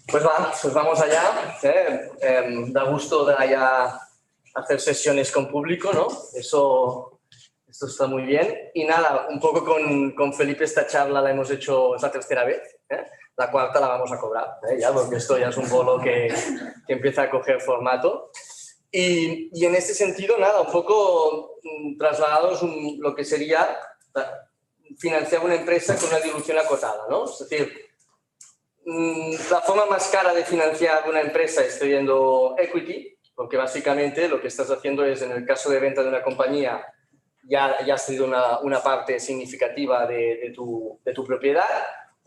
Pues vamos allá. Da gusto de allá hacer sesiones con público, ¿no? Esto está muy bien. Y nada, un poco con Felipe esta charla la hemos hecho, es la tercera vez. La cuarta la vamos a cobrar, ya, porque esto ya es un bolo que empieza a coger formato. Y en este sentido, nada, un poco trasladados lo que sería financiar una empresa con una dilución acotada, ¿no? Es decir, la forma más cara de financiar una empresa es teniendo equity, porque básicamente lo que estás haciendo es, en el caso de venta de una compañía, ya has tenido una parte significativa de tu propiedad,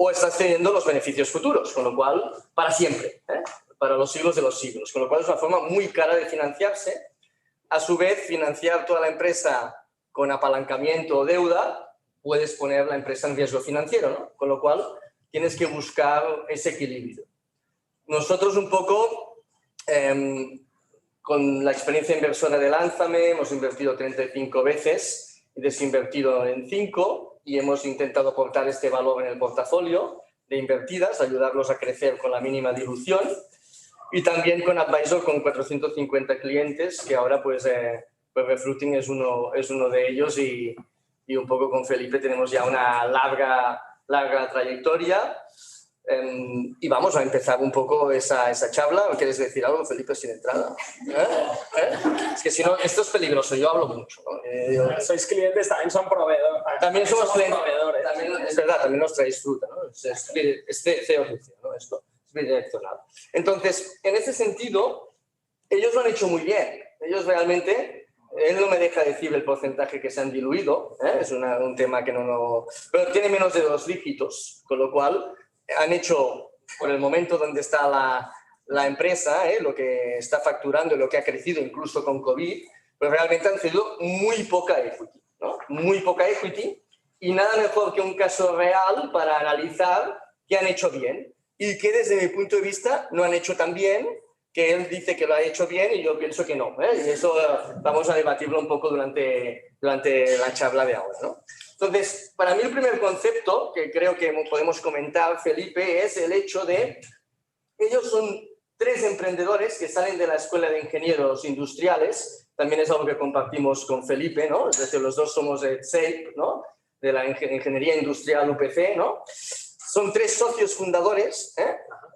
o estás teniendo los beneficios futuros, con lo cual, para siempre, para los siglos de los siglos, con lo cual es una forma muy cara de financiarse. A su vez, financiar toda la empresa con apalancamiento o deuda, puedes poner la empresa en riesgo financiero, ¿no? Con lo cual, tienes que buscar ese equilibrio. Nosotros un poco, con la experiencia inversora de Lánzame, hemos invertido 35 veces y desinvertido en 5 y hemos intentado aportar este valor en el portafolio de invertidas, ayudarlos a crecer con la mínima dilución, y también con Advisor con 450 clientes, que ahora pues Refruiting es uno de ellos, y un poco con Felipe tenemos ya una larga trayectoria. Y vamos a empezar un poco esa charla. ¿Quieres decir algo, Felipe, sin entrada? Es que si no, esto es peligroso, yo hablo mucho, ¿no? Sois clientes, también son proveedores. También somos proveedores. También, es verdad, también nos traéis fruta, ¿no? Es CEO, ¿no? Esto es bidireccional. Entonces, en ese sentido, ellos lo han hecho muy bien. Ellos realmente, él no me deja decir el porcentaje que se han diluido, es un tema que no... Pero tiene menos de 2 dígitos, con lo cual han hecho, por el momento donde está la empresa, lo que está facturando y lo que ha crecido incluso con COVID, pues realmente han cedido muy poca equity, ¿no? Muy poca equity, y nada mejor que un caso real para analizar qué han hecho bien y qué desde mi punto de vista no han hecho tan bien, que él dice que lo ha hecho bien y yo pienso que no, y eso vamos a debatirlo un poco durante la charla de ahora, ¿no? Entonces, para mí el primer concepto que creo que podemos comentar, Felipe, es el hecho de ellos son 3 emprendedores que salen de la Escuela de Ingenieros Industriales, también es algo que compartimos con Felipe, ¿no? Es decir, los dos somos de CEIP, ¿no? De la Ingeniería Industrial UPC, ¿no? Son 3 socios fundadores,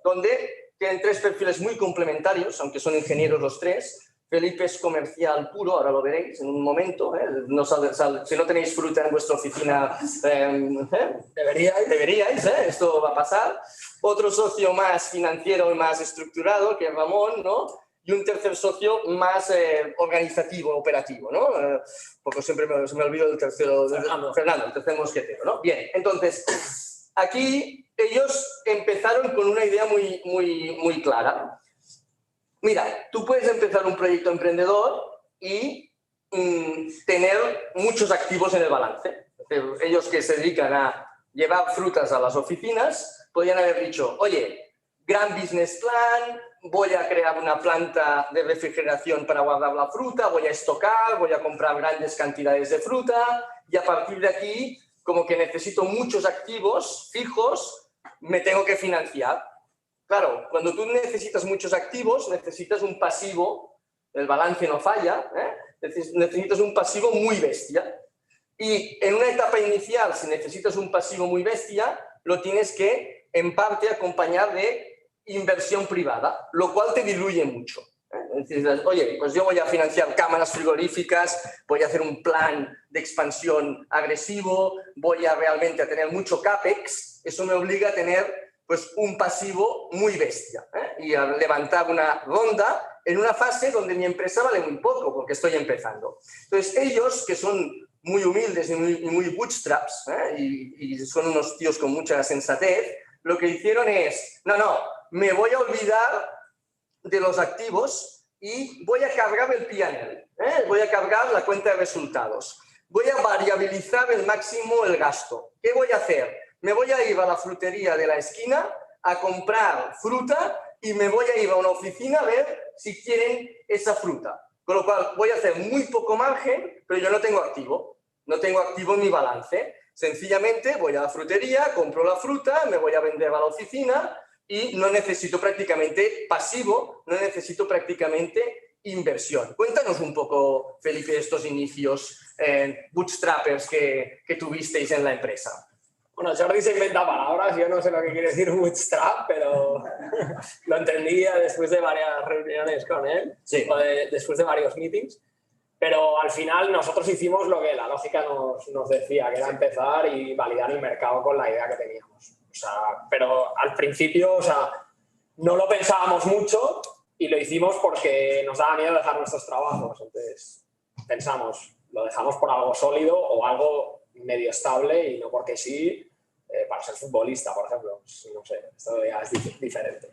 donde tienen 3 perfiles muy complementarios, aunque son ingenieros los 3. Felipe es comercial puro, ahora lo veréis en un momento. No si no tenéis fruta en vuestra oficina, deberíais, esto va a pasar. Otro socio más financiero y más estructurado, que es Ramón, ¿no? Y un tercer socio más organizativo, operativo, ¿no? Porque siempre se me olvido del tercero, Fernando, el tercer mosquetero, ¿no? Bien, entonces, aquí ellos empezaron con una idea muy clara. Mira, tú puedes empezar un proyecto emprendedor y tener muchos activos en el balance. Ellos que se dedican a llevar frutas a las oficinas, podrían haber dicho, oye, gran business plan, voy a crear una planta de refrigeración para guardar la fruta, voy a estocar, voy a comprar grandes cantidades de fruta, y a partir de aquí, como que necesito muchos activos fijos, me tengo que financiar. Claro, cuando tú necesitas muchos activos, necesitas un pasivo, el balance no falla, necesitas un pasivo muy bestia. Y en una etapa inicial, si necesitas un pasivo muy bestia, lo tienes que, en parte, acompañar de inversión privada, lo cual te diluye mucho. Dices, oye, pues yo voy a financiar cámaras frigoríficas, voy a hacer un plan de expansión agresivo, voy a realmente tener mucho CAPEX, eso me obliga a tener pues un pasivo muy bestia, y a levantar una ronda en una fase donde mi empresa vale muy poco porque estoy empezando. Entonces ellos, que son muy humildes y muy bootstraps, y son unos tíos con mucha sensatez, lo que hicieron es, no, me voy a olvidar de los activos y voy a cargar el P&L, voy a cargar la cuenta de resultados, voy a variabilizar el máximo el gasto. ¿Qué voy a hacer? Me voy a ir a la frutería de la esquina a comprar fruta y me voy a ir a una oficina a ver si quieren esa fruta. Con lo cual voy a hacer muy poco margen, pero yo no tengo activo. No tengo activo en mi balance. Sencillamente voy a la frutería, compro la fruta, me voy a vender a la oficina, y no necesito prácticamente pasivo, no necesito prácticamente inversión. Cuéntanos un poco, Felipe, estos inicios bootstrappers que tuvisteis en la empresa. Bueno, Jordi se inventa palabras, yo no sé lo que quiere decir bootstrap, pero lo entendía después de varias reuniones con él, sí. Después de varios meetings. Pero al final nosotros hicimos lo que la lógica nos decía, que era empezar y validar el mercado con la idea que teníamos. O sea, pero al principio, o sea, no lo pensábamos mucho y lo hicimos porque nos daba miedo dejar nuestros trabajos. Entonces pensamos, lo dejamos por algo sólido o algo medio estable y no porque sí, para ser futbolista, por ejemplo. No sé, esto ya es diferente.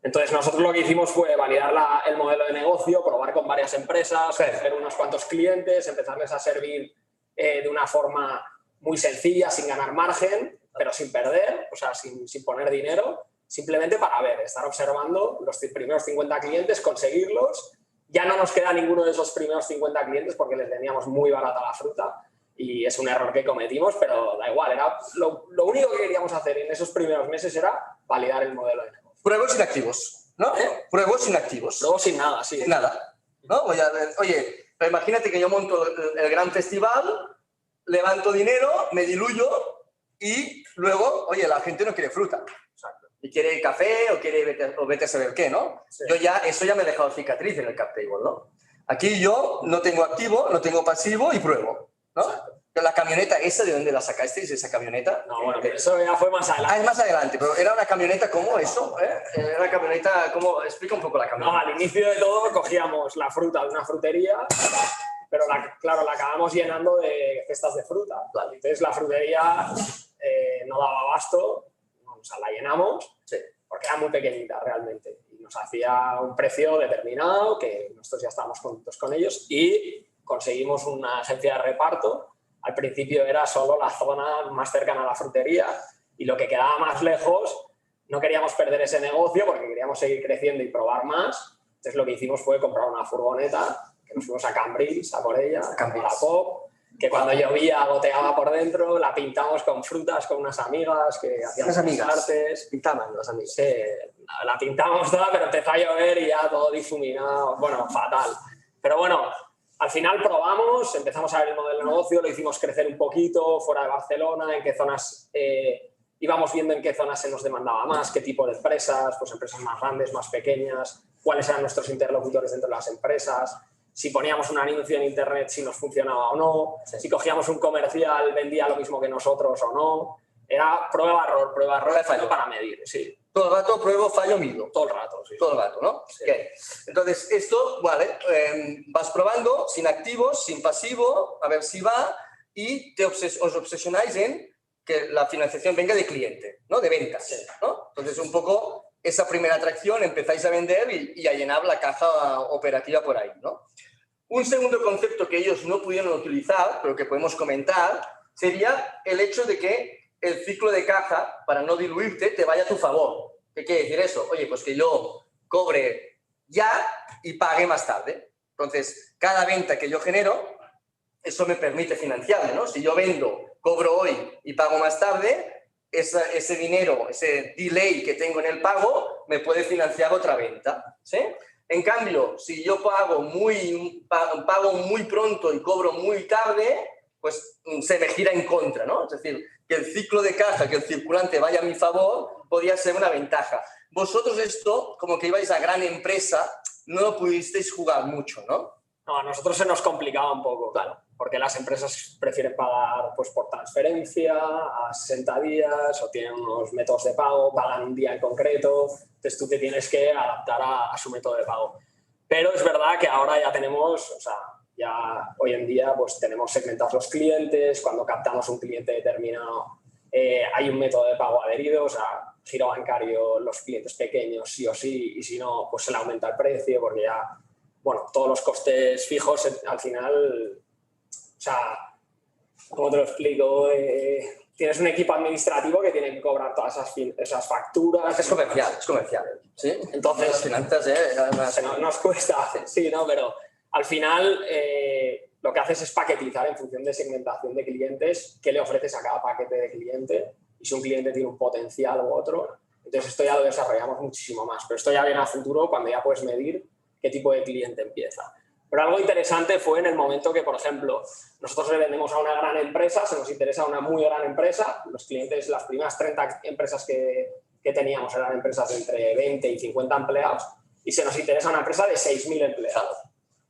Entonces nosotros lo que hicimos fue validar el modelo de negocio, probar con varias empresas, coger unos cuantos clientes, empezarles a servir de una forma muy sencilla, sin ganar margen, pero sin perder, o sea, sin poner dinero, simplemente para ver, estar observando los primeros 50 clientes, conseguirlos. Ya no nos queda ninguno de esos primeros 50 clientes porque les teníamos muy barata la fruta y es un error que cometimos, pero da igual, era lo único que queríamos hacer en esos primeros meses era validar el modelo de negocio. Pruebos inactivos, ¿no? Pruebos inactivos. Pruebos sin nada, sí. Sin nada, ¿no? Oye, pero imagínate que yo monto el gran festival, levanto dinero, me diluyo y luego, oye, la gente no quiere fruta. Exacto. Y quiere café o vete a saber qué, ¿no? Sí. Eso ya me he dejado cicatriz en el cap table, ¿no? Aquí yo no tengo activo, no tengo pasivo y pruebo, ¿no? Exacto. La camioneta esa, ¿de dónde la sacasteis, esa camioneta? No, bueno, eso ya fue más adelante. Ah, es más adelante, pero era una camioneta como eso, ¿eh? Era una camioneta, ¿cómo? Explica un poco la camioneta. No, al inicio de todo cogíamos la fruta de una frutería, pero claro, la acabamos llenando de cestas de fruta. Vale. Entonces la frutería no daba abasto, o sea, la llenamos, sí, porque era muy pequeñita realmente. Y nos hacía un precio determinado, que nosotros ya estábamos contentos con ellos, y conseguimos una agencia de reparto. Al principio era solo la zona más cercana a la frutería y lo que quedaba más lejos no queríamos perder ese negocio porque queríamos seguir creciendo y probar más. Entonces lo que hicimos fue comprar una furgoneta, que nos fuimos a Cambrils a por ella, a la Pop, que cuando llovía goteaba por dentro, la pintamos con frutas con unas amigas que hacían artes. Pintaban las amigas. Sí, la pintamos toda, pero empezó a llover y ya todo difuminado, bueno, fatal. Pero bueno, al final probamos, empezamos a ver el modelo de negocio, lo hicimos crecer un poquito fuera de Barcelona, en qué zonas íbamos viendo en qué zonas se nos demandaba más, qué tipo de empresas, pues empresas más grandes, más pequeñas, cuáles eran nuestros interlocutores dentro de las empresas, si poníamos un anuncio en internet si nos funcionaba o no, sí, si cogíamos un comercial vendía lo mismo que nosotros o no. Era prueba-error fallo para medir, sí. Todo el rato pruebo, fallo, mido. Todo el rato, sí. Todo el rato, ¿no? Sí. Okay. Entonces, esto, vale, vas probando sin activos, sin pasivo, a ver si va, y os obsesionáis en que la financiación venga de cliente, ¿no? De ventas, sí, ¿no? Entonces, un poco esa primera atracción, empezáis a vender y a llenar la caja operativa por ahí, ¿no? Un segundo concepto que ellos no pudieron utilizar, pero que podemos comentar, sería el hecho de que el ciclo de caja, para no diluirte, te vaya a tu favor. ¿Qué quiere decir eso? Oye, pues que yo cobre ya y pague más tarde. Entonces, cada venta que yo genero, eso me permite financiarme, ¿no? Si yo vendo, cobro hoy y pago más tarde, ese dinero, ese delay que tengo en el pago, me puede financiar otra venta, ¿sí? En cambio, si yo pago muy pronto y cobro muy tarde, pues se me gira en contra, ¿no? Es decir, que el ciclo de caja, que el circulante vaya a mi favor, podría ser una ventaja. Vosotros esto, como que ibais a gran empresa, no lo pudisteis jugar mucho, ¿no? No, a nosotros se nos complicaba un poco, claro, porque las empresas prefieren pagar pues, por transferencia a 60 días o tienen unos métodos de pago, pagan un día en concreto, entonces tú te tienes que adaptar a su método de pago. Pero es verdad que ahora ya tenemos, o sea, ya hoy en día pues tenemos segmentados los clientes, cuando captamos un cliente determinado hay un método de pago adherido, o sea, giro bancario, los clientes pequeños sí o sí, y si no, pues se le aumenta el precio porque ya, bueno, todos los costes fijos al final, o sea, ¿cómo te lo explico? Tienes un equipo administrativo que tiene que cobrar todas esas facturas. Es comercial, ¿sí? Entonces, las finanzas, nos cuesta, sí, ¿no? Pero al final lo que haces es paquetizar en función de segmentación de clientes, qué le ofreces a cada paquete de cliente y si un cliente tiene un potencial u otro, Entonces esto ya lo desarrollamos muchísimo más, pero esto ya viene a futuro cuando ya puedes medir qué tipo de cliente empieza. Pero algo interesante fue en el momento que, por ejemplo, nosotros le vendemos a una gran empresa, se nos interesa una muy gran empresa, los clientes, las primeras 30 empresas que teníamos eran empresas de entre 20 y 50 empleados, y se nos interesa una empresa de 6.000 empleados.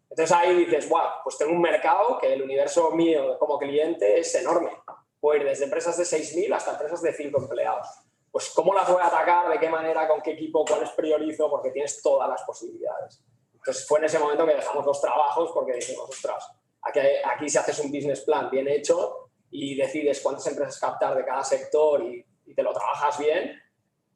Entonces ahí dices, wow, pues tengo un mercado que el universo mío como cliente es enorme. Puedo ir desde empresas de 6.000 hasta empresas de 5 empleados. Pues ¿cómo las voy a atacar? ¿De qué manera? ¿Con qué equipo? ¿Cuáles priorizo? Porque tienes todas las posibilidades. Entonces fue en ese momento que dejamos los trabajos porque dijimos, ostras, aquí si haces un business plan bien hecho y decides cuántas empresas captar de cada sector y te lo trabajas bien,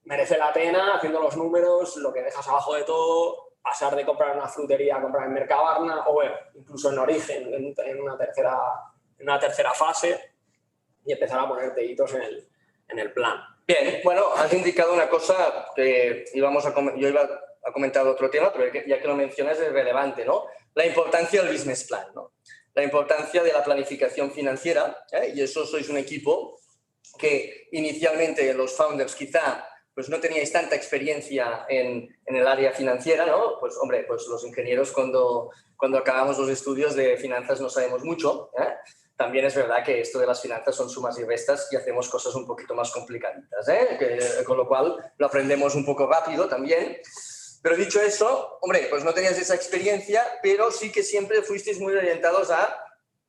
merece la pena haciendo los números, lo que dejas abajo de todo, pasar de comprar una frutería a comprar en Mercabarna o bueno, incluso en Origen, en una tercera fase y empezar a ponerte hitos en el plan. Bien, bueno, has indicado una cosa que yo iba a comentar otro tema, pero ya que lo mencionas es relevante, ¿no? La importancia del business plan, ¿no? La importancia de la planificación financiera, ¿eh? Y eso sois un equipo que inicialmente los founders quizá pues no teníais tanta experiencia en el área financiera, ¿no? Pues hombre, pues los ingenieros cuando acabamos los estudios de finanzas no sabemos mucho, ¿eh? También es verdad que esto de las finanzas son sumas y restas y hacemos cosas un poquito más complicaditas, ¿eh? Con lo cual lo aprendemos un poco rápido también. Pero dicho eso, hombre, pues no tenías esa experiencia, pero sí que siempre fuisteis muy orientados a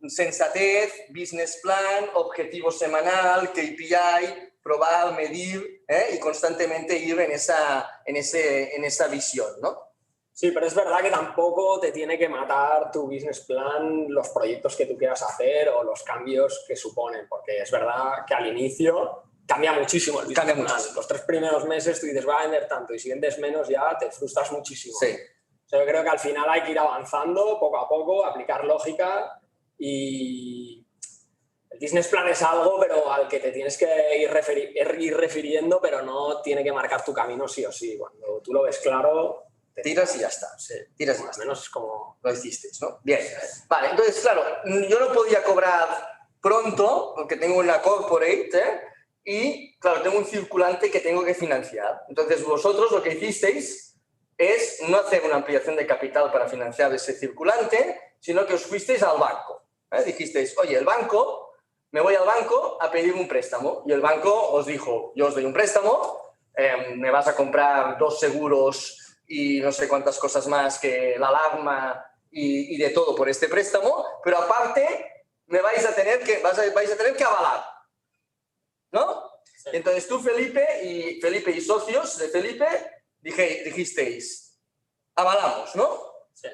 sensatez, business plan, objetivo semanal, KPI, probar, medir, ¿eh? Y constantemente ir en esa visión, ¿no? Sí, pero es verdad que tampoco te tiene que matar tu business plan, los proyectos que tú quieras hacer o los cambios que suponen, porque es verdad que al inicio cambia muchísimo el business plan. Los 3 primeros meses tú dices, va a vender tanto y si vendes menos ya te frustras muchísimo. Sí. O sea, yo creo que al final hay que ir avanzando poco a poco, aplicar lógica y el business plan es algo pero al que te tienes que ir refiriendo, pero no tiene que marcar tu camino sí o sí. Cuando tú lo ves claro... Tiras y ya está. Sí, tiras y ya está. Al menos es como lo hicisteis, ¿no? Bien. Vale, entonces, claro, yo no podía cobrar pronto porque tengo una corporate, ¿eh? Y, claro, tengo un circulante que tengo que financiar. Entonces, vosotros lo que hicisteis es no hacer una ampliación de capital para financiar ese circulante, sino que os fuisteis al banco. Dijisteis, oye, me voy al banco a pedir un préstamo. Y el banco os dijo, yo os doy un préstamo, me vas a comprar 2 seguros y no sé cuántas cosas más que la alarma y de todo por este préstamo, pero aparte vais a tener que avalar, ¿no? Sí. Entonces tú, Felipe y socios de Felipe dijisteis, avalamos, ¿no? Sí.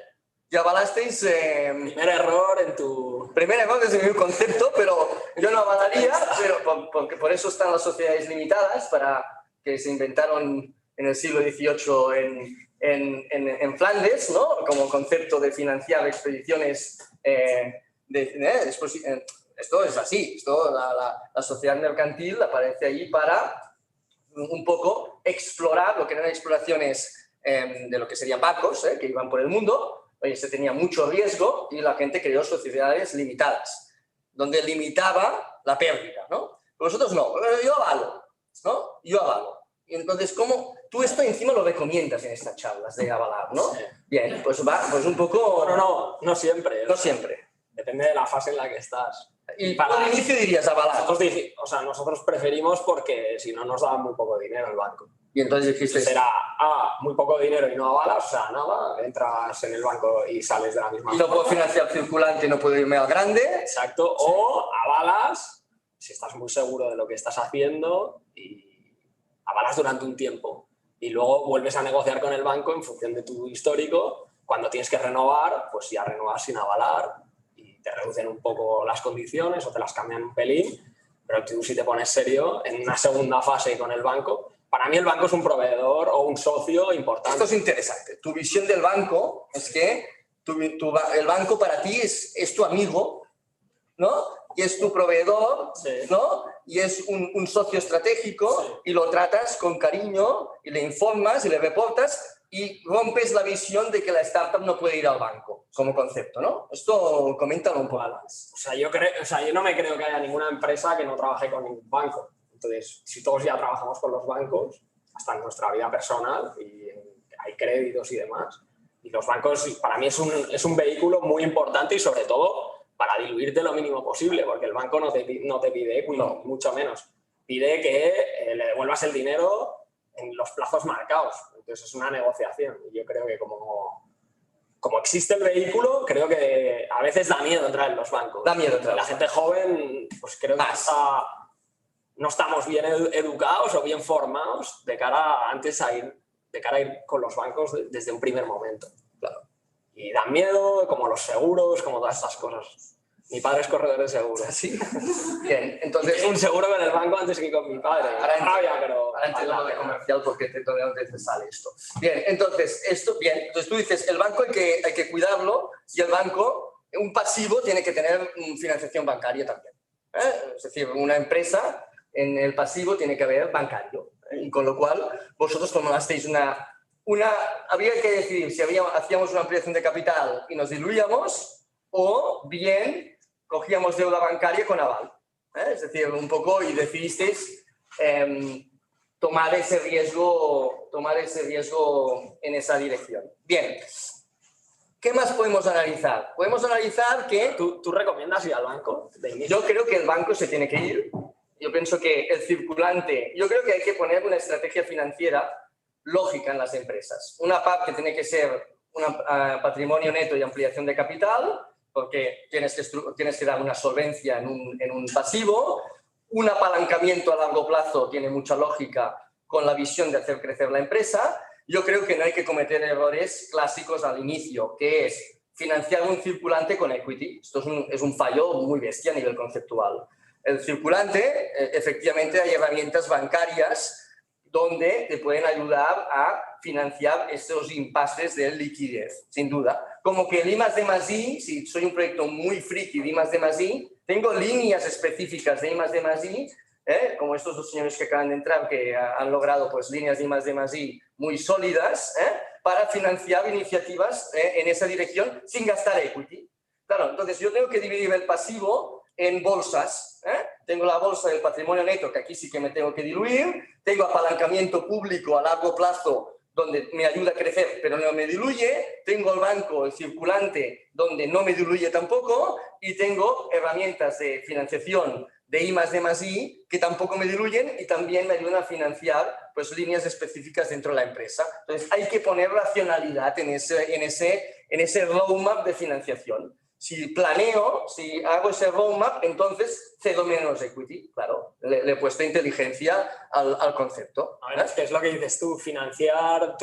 Y avalasteis... Primer error desde mi concepto, pero yo no avalaría, pero porque por eso están las sociedades limitadas, para que se inventaron en el siglo XVIII en Flandes, ¿no? Como concepto de financiar expediciones esto es así, la sociedad mercantil aparece allí para un poco explorar lo que eran exploraciones de lo que serían barcos, que iban por el mundo. Oye, se tenía mucho riesgo y la gente creó sociedades limitadas, donde limitaba la pérdida, ¿no? Pero vosotros no, yo avalo, ¿no? Yo avalo. Y entonces, ¿cómo? Tú esto encima lo recomiendas en estas charlas de avalar, ¿no? Sí. Bien, pues va, pues un poco... No siempre. No siempre. Depende de la fase en la que estás. Y para el inicio dirías avalar. Nosotros preferimos porque si no nos daban muy poco dinero el banco. Y entonces dijiste... Será muy poco dinero y no avalas, o sea, nada, entras en el banco y sales de la misma forma. Y no puedo financiar circulante, no puedo irme al grande. Exacto, sí. O avalas si estás muy seguro de lo que estás haciendo y avalas durante un tiempo y luego vuelves a negociar con el banco en función de tu histórico. Cuando tienes que renovar, pues ya renovas sin avalar y te reducen un poco las condiciones o te las cambian un pelín, pero tú si te pones serio en una segunda fase con el banco, para mí el banco es un proveedor o un socio importante. Esto es interesante. Tu visión del banco es que el banco para ti es tu amigo, ¿no? Y es tu proveedor, sí, ¿no? Y es un socio estratégico, sí, y lo tratas con cariño y le informas y le reportas y rompes la visión de que la startup no puede ir al banco como concepto, ¿no? Esto coméntalo un poco más. O sea, yo no me creo que haya ninguna empresa que no trabaje con ningún banco. Entonces, si todos ya trabajamos con los bancos, hasta en nuestra vida personal y hay créditos y demás. Y los bancos, para mí, es un vehículo muy importante y sobre todo para diluirte lo mínimo posible, porque el banco no te pide equity, no, mucho menos. Pide que le devuelvas el dinero en los plazos marcados. Entonces es una negociación. Y yo creo que como existe el vehículo, creo que a veces da miedo entrar en los bancos. Da miedo entrar. La gente joven, pues creo que no estamos bien educados o bien formados de cara a ir con los bancos desde un primer momento. Claro. Y dan miedo, como los seguros, como todas estas cosas. Mi padre es corredor de seguros. ¿Sí? Bien, entonces... un seguro con el banco antes que con mi padre. Ahora entiendo lo de comercial porque de dónde te sale esto. Bien, entonces tú dices, el banco hay que cuidarlo y el banco, un pasivo, tiene que tener financiación bancaria también. Es decir, una empresa, en el pasivo tiene que haber bancario. Y con lo cual, vosotros tomasteis habría que decidir si hacíamos una ampliación de capital y nos diluíamos o bien cogíamos deuda bancaria con aval. Es decir, un poco, y decidisteis tomar ese riesgo en esa dirección. Bien. ¿Qué más podemos analizar? Podemos analizar que... ¿Tú recomiendas ir al banco de inicio? Yo creo que el banco se tiene que ir. Yo pienso que el circulante... Yo creo que hay que poner una estrategia financiera lógica en las empresas. Una parte tiene que ser un patrimonio neto y ampliación de capital, porque tienes que dar una solvencia en un pasivo. Un apalancamiento a largo plazo tiene mucha lógica con la visión de hacer crecer la empresa. Yo creo que no hay que cometer errores clásicos al inicio, que es financiar un circulante con equity. Esto es un fallo muy bestia a nivel conceptual. El circulante, efectivamente, hay herramientas bancarias donde te pueden ayudar a financiar estos impases de liquidez, sin duda. Como que el I+D+I, si soy un proyecto muy friki de I+D+I, tengo líneas específicas de I+D+I, como estos dos señores que acaban de entrar, que han logrado pues, líneas de I+D+I muy sólidas, para financiar iniciativas en esa dirección sin gastar equity. Claro, entonces yo tengo que dividir el pasivo en bolsas. Tengo la bolsa del patrimonio neto, que aquí sí que me tengo que diluir. Tengo apalancamiento público a largo plazo, donde me ayuda a crecer, pero no me diluye. Tengo el banco, el circulante, donde no me diluye tampoco. Y tengo herramientas de financiación de I+D+I que tampoco me diluyen y también me ayudan a financiar pues, líneas específicas dentro de la empresa. Entonces, hay que poner racionalidad en ese roadmap de financiación. Si planeo, si hago ese roadmap, entonces cedo menos equity. Claro, le he puesto inteligencia al concepto. A ver, ¿qué es lo que dices tú? Financiar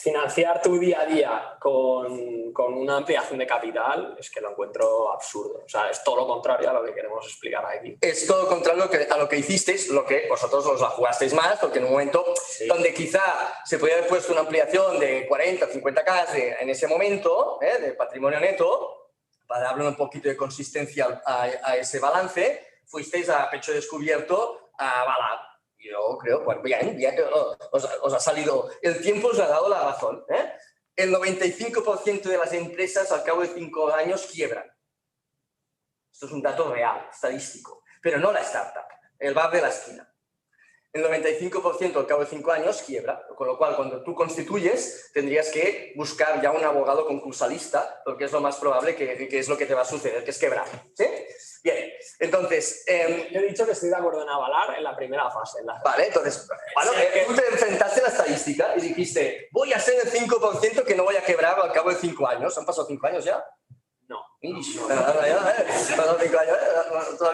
financiar tu día a día con una ampliación de capital es que lo encuentro absurdo. O sea, es todo lo contrario a lo que queremos explicar aquí. Es todo lo contrario a lo que hicisteis, lo que vosotros os la jugasteis más, porque en un momento donde quizá se podía haber puesto una ampliación de 40, 50K en ese momento, de patrimonio neto, para darle un poquito de consistencia a ese balance, fuisteis a pecho descubierto a balar. Yo creo, pues bien, os ha salido, el tiempo os ha dado la razón. El 95% de las empresas al cabo de 5 años quiebran. Esto es un dato real, estadístico, pero no la startup, el bar de la esquina. El 95% al cabo de 5 años quiebra, con lo cual cuando tú constituyes tendrías que buscar ya un abogado concursalista, porque es lo más probable que es lo que te va a suceder, que es quebrar. ¿Sí? Bien, entonces... Yo he dicho que estoy de acuerdo en avalar en la primera fase. Vale, entonces, tú te enfrentaste a la estadística y dijiste, voy a ser el 5% que no voy a quebrar al cabo de 5 años. ¿Han pasado 5 años ya? No. Todavía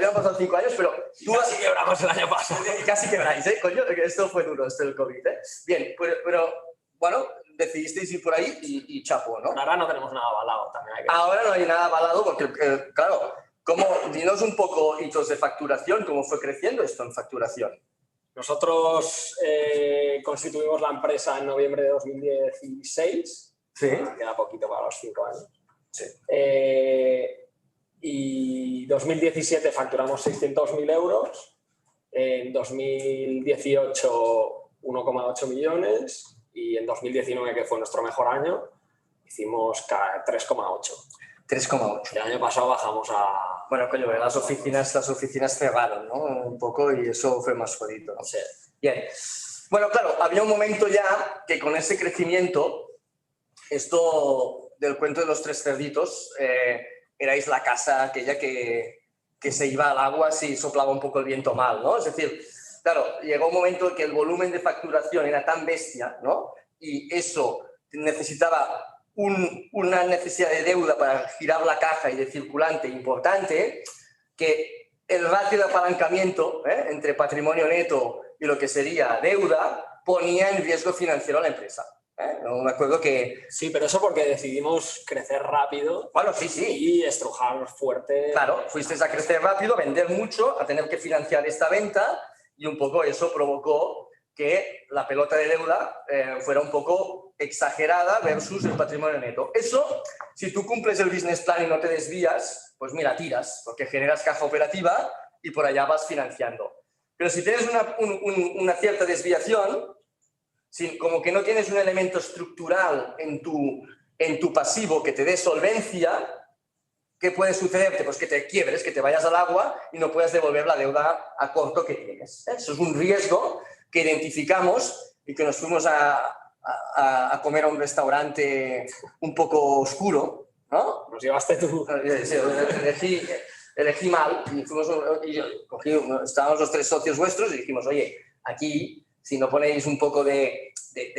han pasado 5 años, pero... Casi quebramos el año pasado. Casi quebráis, coño, esto fue duro, esto del COVID, Bien, pero bueno, decidisteis ir por ahí y chapo, ¿no? Ahora no tenemos nada avalado también. Ahora no hay nada avalado porque, claro, dinos un poco hitos de facturación, ¿cómo fue creciendo esto en facturación? Nosotros constituimos la empresa en noviembre de 2016. Sí. Queda poquito para los 5 años. Sí. Y 2017 facturamos 600.000 euros. En 2018 1,8 millones. Y en 2019, que fue nuestro mejor año, hicimos 3,8. 3,8. El año pasado bajamos a Bueno, coño, las oficinas cerraron, ¿no? Un poco y eso fue más jodido, ¿no? Sí. Bien. Bueno, claro, había un momento ya que con ese crecimiento, esto del cuento de los tres cerditos, erais la casa aquella que se iba al agua si soplaba un poco el viento mal, ¿no? Es decir, claro, llegó un momento en que el volumen de facturación era tan bestia, ¿no? Y eso necesitaba una necesidad de deuda para girar la caja y de circulante importante, que el ratio de apalancamiento entre patrimonio neto y lo que sería deuda ponía en riesgo financiero a la empresa. No me acuerdo que... Sí, pero eso porque decidimos crecer rápido. Bueno, sí. Y estrujar fuerte. Claro, fuisteis a crecer rápido, a vender mucho, a tener que financiar esta venta y un poco eso provocó que la pelota de deuda fuera un poco exagerada versus el patrimonio neto. Eso, si tú cumples el business plan y no te desvías, pues mira, tiras, porque generas caja operativa y por allá vas financiando. Pero si tienes una cierta desviación, como que no tienes un elemento estructural en tu pasivo que te dé solvencia, ¿qué puede sucederte? Pues que te quiebres, que te vayas al agua y no puedas devolver la deuda a corto que tienes. Eso es un riesgo que identificamos y que nos fuimos a comer a un restaurante un poco oscuro, ¿no? Nos llevaste tú. Sí, elegí mal y estábamos los tres socios vuestros y dijimos, oye, aquí si no ponéis un poco de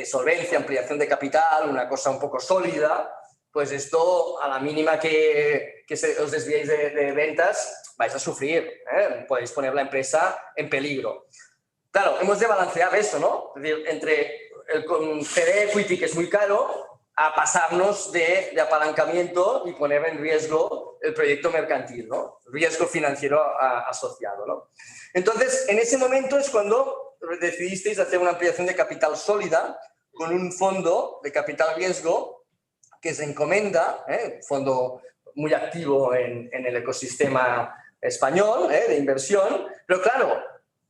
solvencia, ampliación de capital, una cosa un poco sólida, pues esto a la mínima que os desviéis de ventas vais a sufrir, podéis poner la empresa en peligro. Claro, hemos de balancear eso, ¿no? Es decir, entre el CD equity, que es muy caro, a pasarnos de apalancamiento y poner en riesgo el proyecto mercantil, ¿no? Riesgo financiero asociado, ¿no? Entonces, en ese momento es cuando decidisteis hacer una ampliación de capital sólida con un fondo de capital riesgo que se encomenda, un fondo muy activo en el ecosistema español de inversión, pero claro,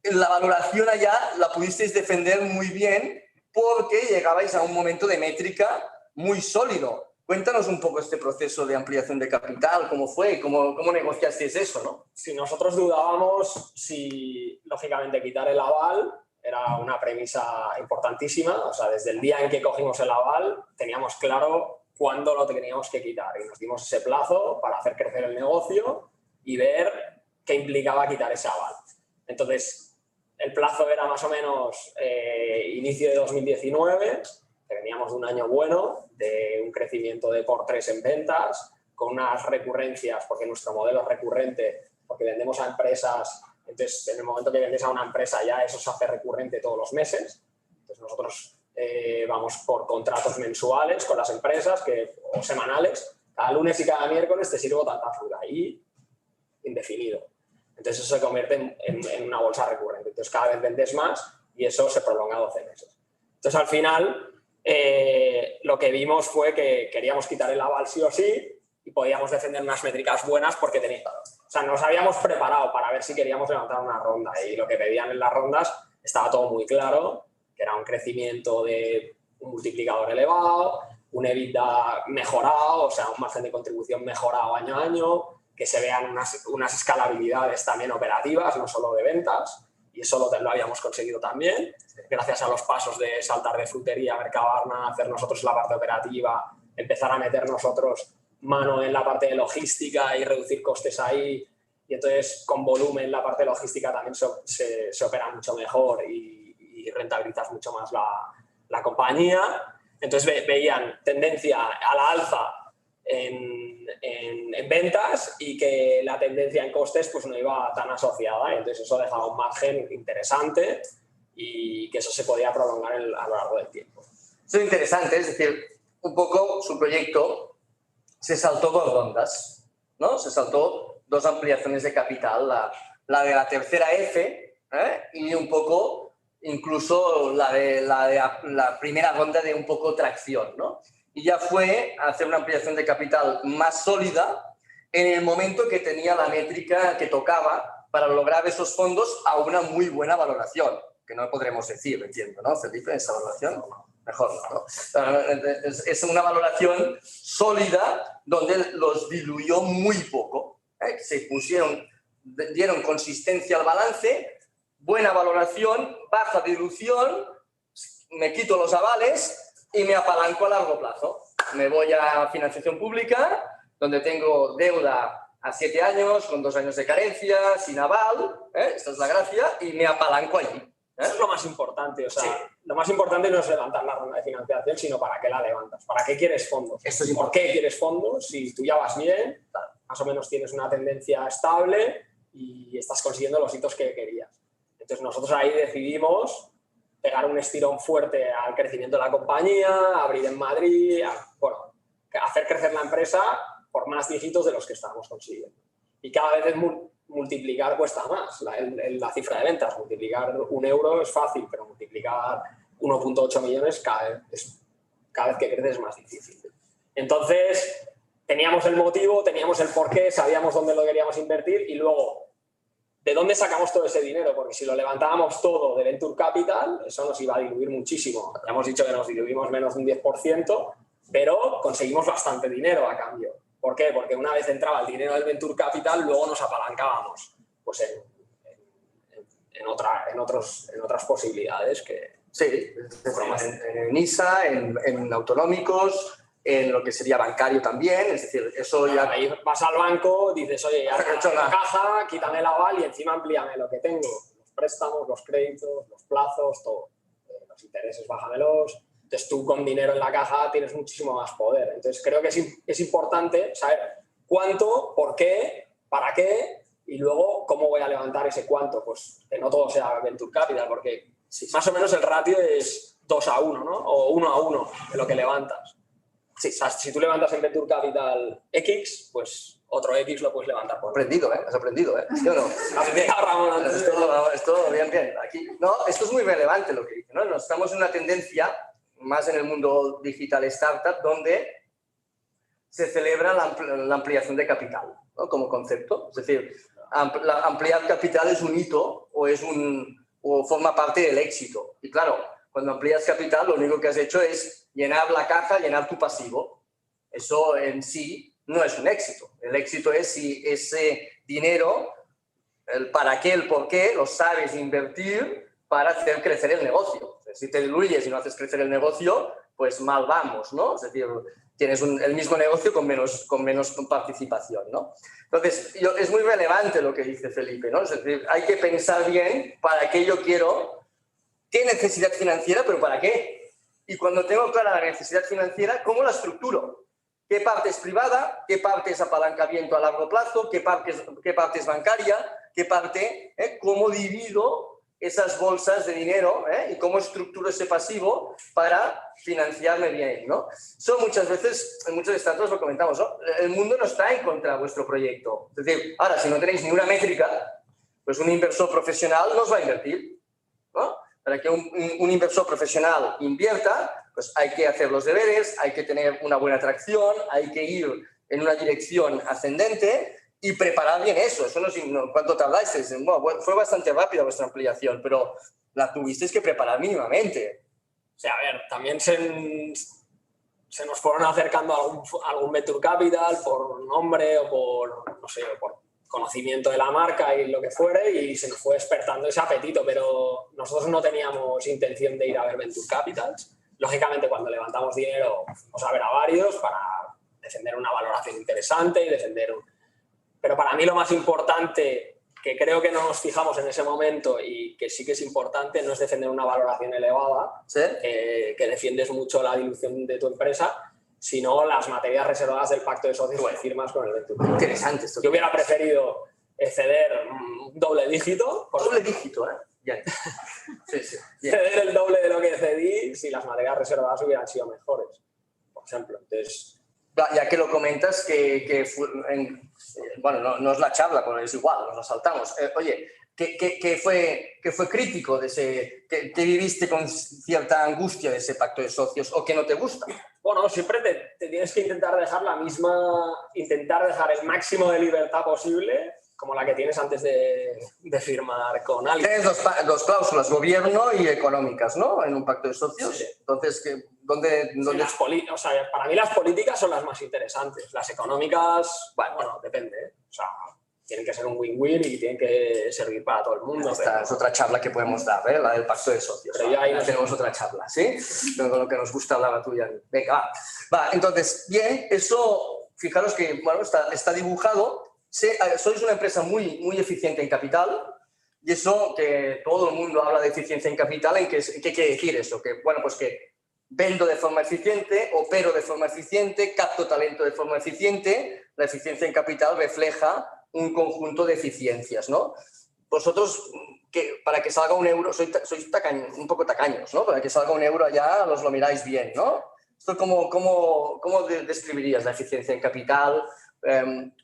la valoración allá la pudisteis defender muy bien porque llegabais a un momento de métrica muy sólido. Cuéntanos un poco este proceso de ampliación de capital, cómo fue, cómo negociasteis eso, ¿no? Si nosotros dudábamos si, lógicamente, quitar el aval era una premisa importantísima. O sea, desde el día en que cogimos el aval teníamos claro cuándo lo teníamos que quitar y nos dimos ese plazo para hacer crecer el negocio y ver qué implicaba quitar ese aval. Entonces, el plazo era más o menos inicio de 2019, que veníamos de un año bueno, de un crecimiento de por 3 en ventas, con unas recurrencias, porque nuestro modelo es recurrente, porque vendemos a empresas, entonces en el momento que vendes a una empresa ya eso se hace recurrente todos los meses. Entonces nosotros vamos por contratos mensuales con las empresas o semanales, cada lunes y cada miércoles te sirvo tanta fruta y indefinido. Entonces eso se convierte en una bolsa recurrente. Entonces cada vez vendes más y eso se prolonga a 12 meses. Entonces al final lo que vimos fue que queríamos quitar el aval sí o sí y podíamos defender unas métricas buenas porque nos habíamos preparado para ver si queríamos levantar una ronda y lo que pedían en las rondas estaba todo muy claro, que era un crecimiento de un multiplicador elevado, un EBITDA mejorado, o sea, un margen de contribución mejorado año a año, que se vean unas escalabilidades también operativas, no solo de ventas, y eso lo habíamos conseguido también, gracias a los pasos de saltar de frutería a Mercabarna, hacer nosotros la parte operativa, empezar a meter nosotros mano en la parte de logística y reducir costes ahí, y entonces con volumen la parte de logística también se opera mucho mejor y rentabilizas mucho más la compañía. Entonces veían tendencia a la alza en ventas y que la tendencia en costes pues no iba tan asociada, entonces eso dejaba un margen interesante y que eso se podía prolongar a lo largo del tiempo. Eso es interesante, es decir, un poco su proyecto se saltó 2 rondas, ¿no? Se saltó 2 ampliaciones de capital, la de la tercera F y un poco incluso la de la primera ronda de un poco tracción, ¿no? Y ya fue a hacer una ampliación de capital más sólida en el momento que tenía la métrica que tocaba para lograr esos fondos a una muy buena valoración, que no podremos decir, entiendo, ¿no, Felipe? ¿Esa valoración? Mejor no. Es una valoración sólida donde los diluyó muy poco, que se dieron consistencia al balance, buena valoración, baja dilución, me quito los avales y me apalanco a largo plazo. Me voy a financiación pública, donde tengo deuda a 7 años, con 2 años de carencia, sin aval, esta es la gracia, y me apalanco allí. Eso es lo más importante, o sea, sí. Lo más importante no es levantar la ronda de financiación, sino para qué la levantas, para qué quieres fondos. Esto es ¿Por qué quieres fondos? Si tú ya vas bien, más o menos tienes una tendencia estable y estás consiguiendo los hitos que querías. Entonces nosotros ahí decidimos pegar un estirón fuerte al crecimiento de la compañía, abrir en Madrid, bueno, hacer crecer la empresa por más dígitos de los que estábamos consiguiendo. Y cada vez multiplicar cuesta más la cifra de ventas. Multiplicar 1 euro es fácil, pero multiplicar 1,8 millones cada vez que creces es más difícil. Entonces, teníamos el motivo, teníamos el porqué, sabíamos dónde lo queríamos invertir y luego, ¿de dónde sacamos todo ese dinero? Porque si lo levantábamos todo de Venture Capital, eso nos iba a diluir muchísimo. Ya hemos dicho que nos diluimos menos de un 10%, pero conseguimos bastante dinero a cambio. ¿Por qué? Porque una vez entraba el dinero del Venture Capital, luego nos apalancábamos pues en otras posibilidades que... Sí, en ISA, en autonómicos, en lo que sería bancario también, es decir, eso ya... Ahí vas al banco, dices, oye, ya he hecho la caja, quítame el aval y encima amplíame lo que tengo. Los préstamos, los créditos, los plazos, todo. Los intereses, bájamelos. Entonces tú con dinero en la caja tienes muchísimo más poder. Entonces creo que es importante saber cuánto, por qué, para qué y luego cómo voy a levantar ese cuánto. Pues que no todo sea Venture Capital, porque más o menos el ratio es 2-1, ¿no? O 1-1 de lo que levantas. Sí, o sea, si tú levantas en Venture Capital X, pues otro X lo puedes levantar por... Has aprendido, ¿eh? ¿Sí o no? Ramón, esto bien. Aquí, no, esto es muy relevante lo que dice, ¿no? Estamos en una tendencia, más en el mundo digital startup, donde se celebra la ampliación de capital, ¿no? Como concepto. Es decir, ampliar capital es un hito o forma parte del éxito. Y claro, cuando amplías capital, lo único que has hecho es llenar la caja, llenar tu pasivo. Eso en sí no es un éxito. El éxito es si ese dinero, el para qué, el por qué, lo sabes invertir para hacer crecer el negocio. Si te diluyes y no haces crecer el negocio, pues mal vamos, ¿no? Es decir, tienes el mismo negocio con menos participación, ¿no? Entonces, es muy relevante lo que dice Felipe, ¿no? Es decir, hay que pensar bien para qué yo quiero, qué necesidad financiera, pero para qué. Y cuando tengo clara la necesidad financiera, ¿cómo la estructuro? ¿Qué parte es privada? ¿Qué parte es apalancamiento a largo plazo? ¿Qué parte es bancaria? ¿Qué parte? ¿Cómo divido esas bolsas de dinero y cómo estructuro ese pasivo para financiarme bien, ¿no? Eso muchas veces, en muchos startups lo comentamos, ¿no? El mundo no está en contra de vuestro proyecto. Es decir, ahora, si no tenéis ni una métrica, pues un inversor profesional no os va a invertir, ¿no? Para que un inversor profesional invierta, pues hay que hacer los deberes, hay que tener una buena atracción, hay que ir en una dirección ascendente y preparar bien eso. Eso no, ¿cuánto tardasteis? Bueno, fue bastante rápida vuestra ampliación, pero la tuvisteis que preparar mínimamente. O sea, a ver, también se nos fueron acercando algún Venture Capital por nombre o por, no sé, por conocimiento de la marca y lo que fuere, y se nos fue despertando ese apetito, pero nosotros no teníamos intención de ir a ver Venture Capitals. Lógicamente, cuando levantamos dinero, fuimos a ver a varios para defender una valoración interesante y defender Pero para mí lo más importante, que creo que no nos fijamos en ese momento y que sí que es importante, no es defender una valoración elevada, ¿sí? Que defiendes mucho la dilución de tu empresa, sino las materias reservadas del pacto de socios que firmas con el Venture. Interesante esto. Yo hubiera preferido ceder un doble dígito. Doble dígito, ¿eh? Bien. Sí, sí. Bien. Ceder el doble de lo que cedí si las materias reservadas hubieran sido mejores, por ejemplo. Entonces, ya que lo comentas, bueno, no es la charla, pero es igual, nos la saltamos. Oye, ¿qué fue crítico de que viviste con cierta angustia de ese pacto de socios o que no te gusta? Bueno, siempre te tienes que intentar dejar el máximo de libertad posible, como la que tienes antes de firmar con alguien. Tienes dos cláusulas, gobierno y económicas, ¿no? En un pacto de socios. Sí. Entonces, ¿dónde? O sea, para mí las políticas son las más interesantes. Las económicas, bueno, depende, ¿eh? O sea, tienen que ser un win-win y tienen que servir para todo el mundo. Esta es otra charla que podemos dar, la del pacto de socios. Pero ya ahí tenemos otra charla, ¿sí? Con lo que nos gusta hablar a tú y a mí. Venga, va. Entonces, bien, eso, fijaros que bueno, está dibujado. Sois una empresa muy, muy eficiente en capital y eso que todo el mundo habla de eficiencia en capital, ¿en qué quiere decir eso? Que, bueno, pues que vendo de forma eficiente, opero de forma eficiente, capto talento de forma eficiente. La eficiencia en capital refleja un conjunto de eficiencias, ¿no? Vosotros, para que salga un euro, sois un poco tacaños, ¿no? Para que salga un euro allá, os lo miráis bien, ¿no? ¿Esto cómo describirías la eficiencia en capital?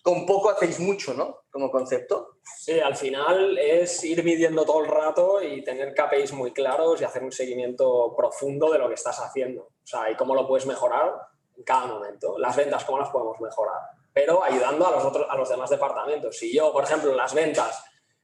Con poco hacéis mucho, ¿no? Como concepto. Sí, al final es ir midiendo todo el rato y tener KPIs muy claros y hacer un seguimiento profundo de lo que estás haciendo. O sea, y cómo lo puedes mejorar en cada momento. Las ventas, cómo las podemos mejorar. Pero ayudando a los demás departamentos. Si yo, por ejemplo, en las ventas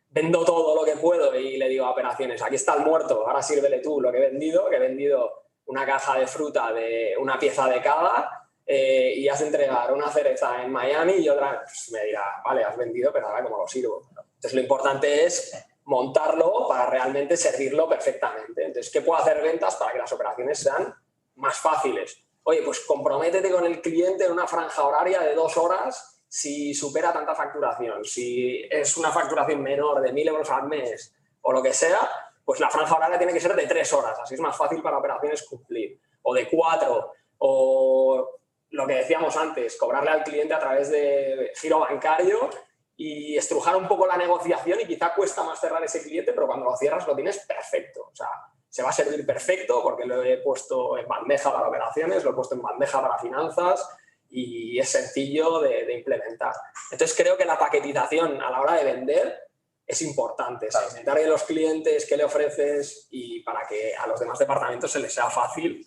vendo todo lo que puedo y le digo a operaciones, aquí está el muerto, ahora sírvele tú lo que he vendido una caja de fruta de una pieza de cada y has de entregar una cereza en Miami y otra, pues me dirá, vale, has vendido, pero ahora ¿cómo lo sirvo? Entonces lo importante es montarlo para realmente servirlo perfectamente. Entonces, ¿qué puedo hacer ventas para que las operaciones sean más fáciles? Oye, pues comprométete con el cliente en una franja horaria de 2 horas si supera tanta facturación. Si es una facturación menor de 1.000 euros al mes o lo que sea, pues la franja horaria tiene que ser de 3 horas. Así es más fácil para operaciones cumplir. O de 4. O lo que decíamos antes, cobrarle al cliente a través de giro bancario y estrujar un poco la negociación y quizá cuesta más cerrar ese cliente, pero cuando lo cierras lo tienes perfecto. O sea, se va a servir perfecto porque lo he puesto en bandeja para operaciones, lo he puesto en bandeja para finanzas y es sencillo de implementar. Entonces creo que la paquetización a la hora de vender es importante. Claro. Segmentar a los clientes, qué le ofreces y para que a los demás departamentos se les sea fácil.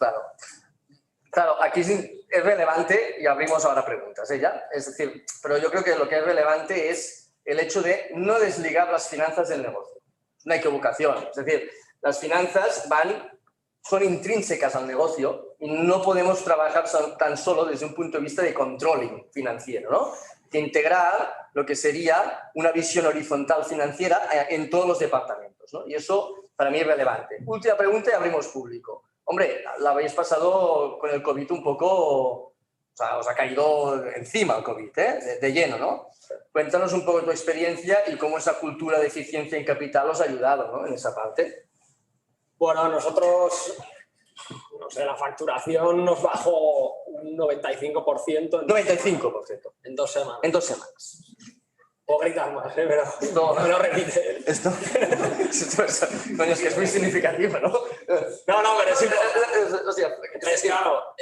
Claro, aquí es relevante y abrimos ahora preguntas, ¿ya? Es decir, pero yo creo que lo que es relevante es el hecho de no desligar las finanzas del negocio. Es una equivocación. Es decir, las finanzas son intrínsecas al negocio y no podemos trabajar tan solo desde un punto de vista de controlling financiero, ¿no? De integrar lo que sería una visión horizontal financiera en todos los departamentos, ¿no? Y eso para mí es relevante. Última pregunta y abrimos público. Hombre, la habéis pasado con el COVID un poco, o sea, os ha caído encima el COVID, ¿eh? De lleno, ¿no? Cuéntanos un poco tu experiencia y cómo esa cultura de eficiencia en capital os ha ayudado, ¿no? En esa parte. Bueno, nosotros, no sé, la facturación nos bajó un 95%. 95%. En 2 semanas. En 2 semanas. Puedo gritar más, pero no me lo repite. Esto coño, es que es muy significativo, ¿no? No, pero sí. O sea, es claro.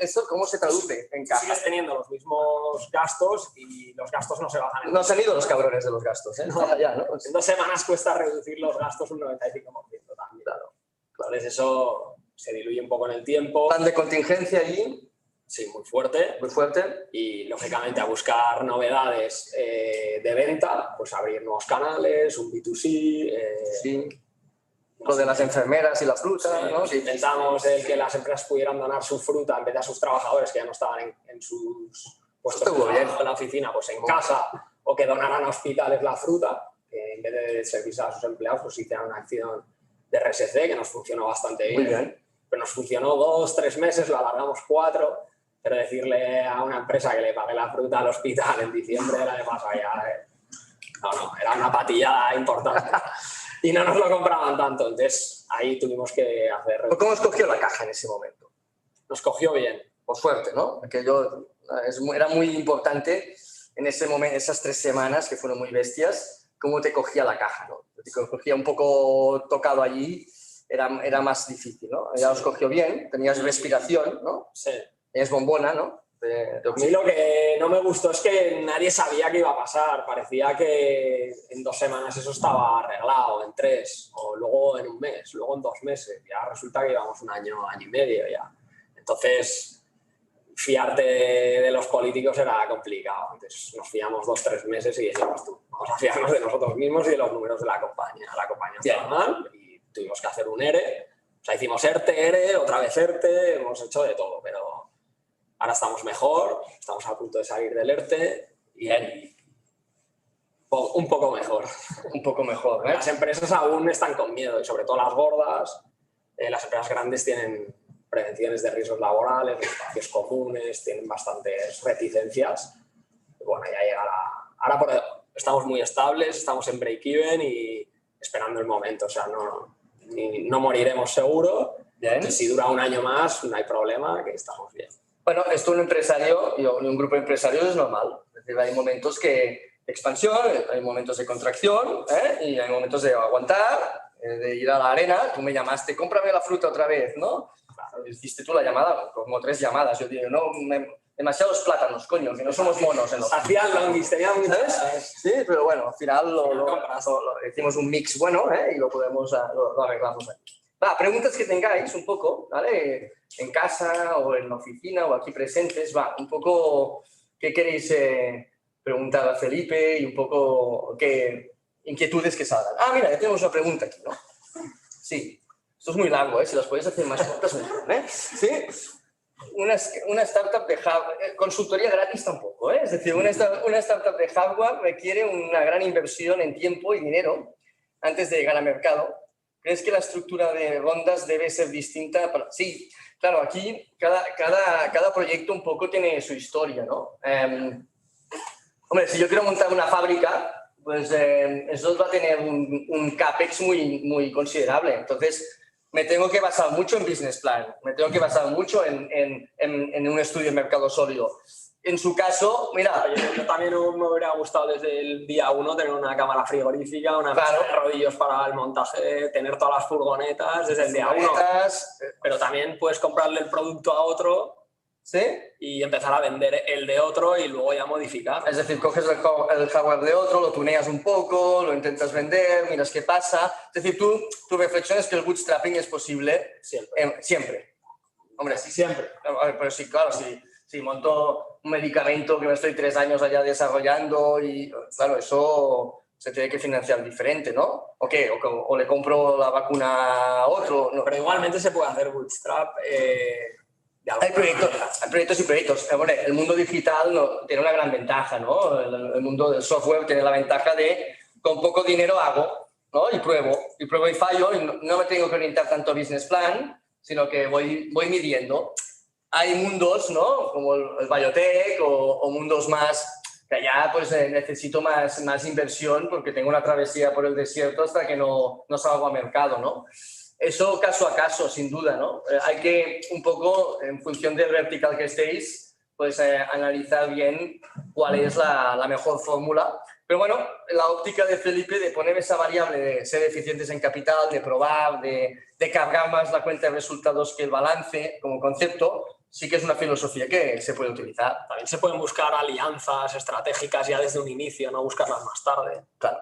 ¿Eso cómo se traduce en caja? Sigues teniendo los mismos gastos y los gastos no se bajan. No se han ido los cabrones de los gastos, ¿eh? No, ya, ¿no? En 2 semanas cuesta reducir los gastos un 95% también. Claro. Entonces eso se diluye un poco en el tiempo. ¿Plan de contingencia allí? Sí, muy fuerte. Muy fuerte. Y, lógicamente, a buscar novedades de venta, pues abrir nuevos canales, un B2C. Sí. Lo de las enfermeras y la fruta, sí, ¿no? Sí. Intentamos que las empresas pudieran donar su fruta en vez de a sus trabajadores que ya no estaban en sus puestos de trabajo en la oficina, pues en casa, o que donaran a hospitales la fruta, que en vez de servirse a sus empleados, pues hicieran una acción de RSC que nos funcionó bastante bien. Muy bien. Pero nos funcionó 2, 3 meses, lo alargamos 4. Pero decirle a una empresa que le pague la fruta al hospital en diciembre del año pasado ya... No, era una patillada importante. Y no nos lo compraban tanto. Entonces, ahí tuvimos que hacer... ¿Cómo os cogió la caja en ese momento? Nos cogió bien. Por suerte, ¿no? Era muy importante en ese momento, esas 3 semanas que fueron muy bestias, cómo te cogía la caja, ¿no? Te cogía un poco tocado allí, era más difícil, ¿no? Ya os cogió bien, tenías respiración, ¿no? Sí. Es bombona, ¿no? A mí lo que no me gustó es que nadie sabía qué iba a pasar. Parecía que en 2 semanas eso estaba arreglado, en 3, o luego en 1 mes, luego en 2 meses. Ya resulta que llevamos 1 año, año y medio ya. Entonces, fiarte de los políticos era complicado. Entonces nos fiamos 2, 3 meses y decíamos tú, vamos a fiarnos de nosotros mismos y de los números de la compañía. La compañía estaba mal y tuvimos que hacer un ERE. O sea, hicimos ERTE, otra vez ERTE, hemos hecho de todo, pero ahora estamos mejor, estamos a punto de salir del ERTE y Un poco mejor. Un poco mejor, ¿eh? Las empresas aún están con miedo y sobre todo las gordas. Las empresas grandes tienen prevenciones de riesgos laborales, espacios comunes, tienen bastantes reticencias. Y bueno, ya llegará. Ahora estamos muy estables, estamos en break-even y esperando el momento. O sea, no moriremos seguro. Bien. Si dura un año más, no hay problema, que estamos bien. Bueno, esto un empresario y un grupo de empresarios es normal. Es decir, hay momentos de expansión, hay momentos de contracción, y hay momentos de aguantar, de ir a la arena. Tú me llamaste, cómprame la fruta otra vez, ¿no? Claro, hiciste tú la llamada, como 3 llamadas. Yo digo, no, demasiados plátanos, coño, que no somos monos. Hacían longis, tenían muchas. Sí, pero bueno, al final lo hicimos un mix bueno, y lo arreglamos ahí. Va, preguntas que tengáis un poco, ¿vale? En casa o en la oficina o aquí presentes, va, un poco qué queréis preguntar a Felipe y un poco qué inquietudes que salgan. Ah, mira, ya tenemos una pregunta aquí, ¿no? Sí, esto es muy largo, si las podéis hacer más cortas, mejor, ¿eh? Sí, una startup de hardware, consultoría gratis tampoco, ¿eh? Es decir, una startup de hardware requiere una gran inversión en tiempo y dinero antes de llegar al mercado. ¿Crees que la estructura de rondas debe ser distinta? Sí, claro, aquí cada proyecto un poco tiene su historia, ¿no? Hombre, si yo quiero montar una fábrica, pues eso va a tener un CAPEX muy considerable. Entonces, me tengo que basar mucho en business plan, me tengo que basar mucho en un estudio de mercado sólido. En su caso, mira... Yo también me hubiera gustado desde el día 1 tener una cámara frigorífica, una mesa de rodillos para el montaje, tener todas las furgonetas desde el día 1. Pero también puedes comprarle el producto a otro, ¿sí? Y empezar a vender el de otro y luego ya modificar. Es decir, coges el hardware de otro, lo tuneas un poco, lo intentas vender, miras qué pasa. Es decir, tu reflexión es que el bootstrapping es posible siempre. Siempre. Hombre, sí, siempre. Pero sí, claro, si monto un medicamento que me estoy 3 años allá desarrollando y, claro, eso se tiene que financiar diferente, ¿no? ¿O qué? ¿O le compro la vacuna a otro? No. Pero igualmente se puede hacer bootstrap. Hay proyectos y proyectos. El mundo digital tiene una gran ventaja, ¿no? El mundo del software tiene la ventaja de con poco dinero hago, ¿no? Y pruebo y fallo y no me tengo que orientar tanto a business plan, sino que voy midiendo. Hay mundos, ¿no? Como el biotech o mundos más que allá pues necesito más inversión porque tengo una travesía por el desierto hasta que no salgo a mercado, ¿no? Eso caso a caso, sin duda, ¿no? Hay que un poco, en función del vertical que estéis, pues analizar bien cuál es la mejor fórmula. Pero bueno, la óptica de Felipe de poner esa variable de ser eficientes en capital, de probar, de cargar más la cuenta de resultados que el balance como concepto, sí que es una filosofía que se puede utilizar. También se pueden buscar alianzas estratégicas ya desde un inicio, no buscarlas más tarde. Claro.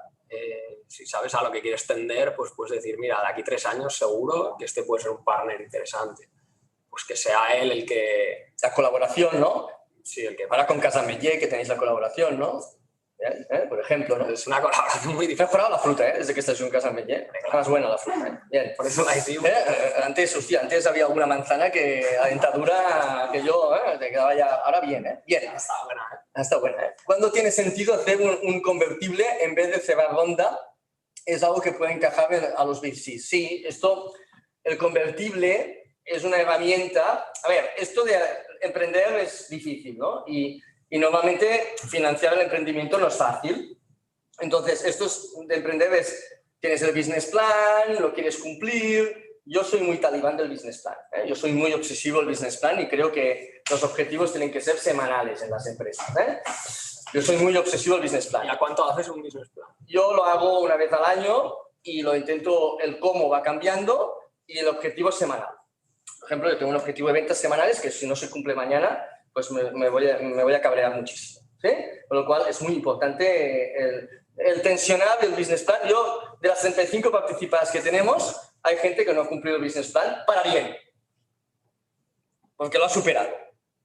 Si sabes a lo que quieres tender, pues puedes decir, mira, de aquí 3 años seguro que este puede ser un partner interesante. Pues que sea él el que... La colaboración, ¿no? Sí, el que... Ahora con Casamellé, que tenéis la colaboración, ¿no? Por ejemplo, ¿no? Es una colaboración muy difícil. Me he mejorado la fruta, desde que estáis en Casamellé. Más buena la fruta, Bien. Por eso la hicimos. Antes había alguna manzana que a dentadura que yo te quedaba ya... Ahora bien, Bien. Está buena, Está buena, ¿Cuándo tiene sentido hacer un convertible en vez de cerrar ronda? Es algo que puede encajar a los VCs. Sí, el convertible es una herramienta... A ver, esto de emprender es difícil, ¿no? Y normalmente financiar el emprendimiento no es fácil. Entonces, esto de emprender tienes el business plan, lo quieres cumplir. Yo soy muy talibán del business plan. Yo soy muy obsesivo del business plan y creo que los objetivos tienen que ser semanales en las empresas. Yo soy muy obsesivo del business plan. ¿Y a cuánto haces un business plan? Yo lo hago una vez al año y lo intento, el cómo va cambiando y el objetivo es semanal. Por ejemplo, yo tengo un objetivo de ventas semanales que si no se cumple mañana, pues me voy a cabrear muchísimo. ¿Sí? Con lo cual es muy importante el tensionar el business plan. Yo, de las 35 participadas que tenemos, hay gente que no ha cumplido el business plan para bien, porque lo ha superado.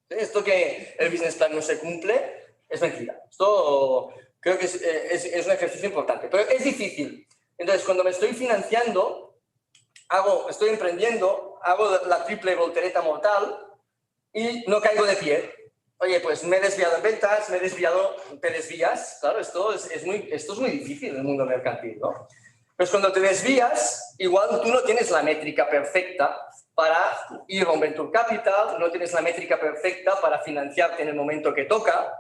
Esto que el business plan no se cumple es mentira. Esto creo que es un ejercicio importante, pero es difícil. Entonces, cuando me estoy financiando, estoy emprendiendo, hago la triple voltereta mortal y no caigo de pie. Oye, pues me he desviado en ventas, te desvías. Claro, esto es muy difícil en el mundo mercantil, ¿no? Pues cuando te desvías, igual tú no tienes la métrica perfecta para ir a un venture capital, no tienes la métrica perfecta para financiarte en el momento que toca.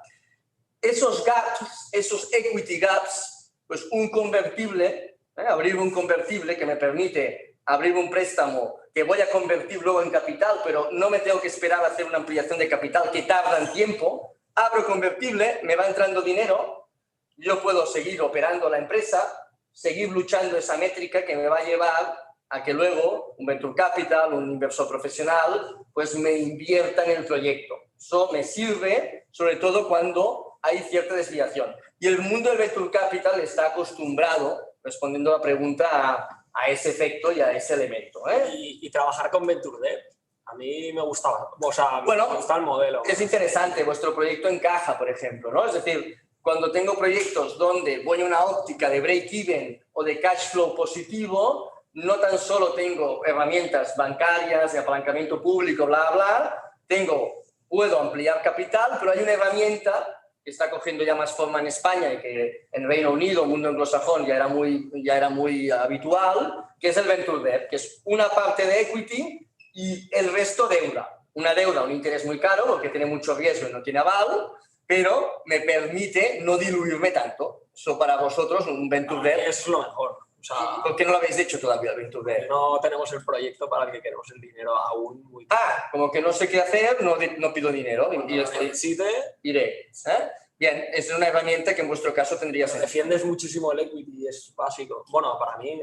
Esos gaps, esos equity gaps, pues un convertible, abrir un convertible que me permite abrir un préstamo que voy a convertir luego en capital, pero no me tengo que esperar a hacer una ampliación de capital que tarda en tiempo. Abro convertible, me va entrando dinero, yo puedo seguir operando la empresa, seguir luchando esa métrica que me va a llevar a que luego un venture capital, un inversor profesional, pues me invierta en el proyecto. Eso me sirve, sobre todo cuando hay cierta desviación. Y el mundo del venture capital está acostumbrado, respondiendo a la pregunta, a ese efecto y a ese elemento. Y trabajar con Venture Debt. A mí me gustaba, o sea, bueno, me gusta el modelo. Es interesante, vuestro proyecto encaja, por ejemplo, ¿no? Es decir, cuando tengo proyectos donde voy a una óptica de break-even o de cash flow positivo, no tan solo tengo herramientas bancarias, de apalancamiento público, bla, bla, puedo ampliar capital, pero hay una herramienta que está cogiendo ya más forma en España y que en Reino Unido, mundo anglosajón, ya era muy habitual, que es el Venture Debt, que es una parte de equity y el resto deuda. Una deuda, un interés muy caro, porque tiene mucho riesgo y no tiene aval, pero me permite no diluirme tanto. Eso para vosotros, un Venture Debt... Es lo mejor. O sea, ¿por qué no lo habéis hecho todavía, el Venture Debt? No tenemos el proyecto para el que queremos el dinero aún. Como que no sé qué hacer, no pido dinero. Y necesite, iré. Bien, es una herramienta que en vuestro caso tendría sentido. Defiendes muchísimo el equity, es básico. Bueno, para mí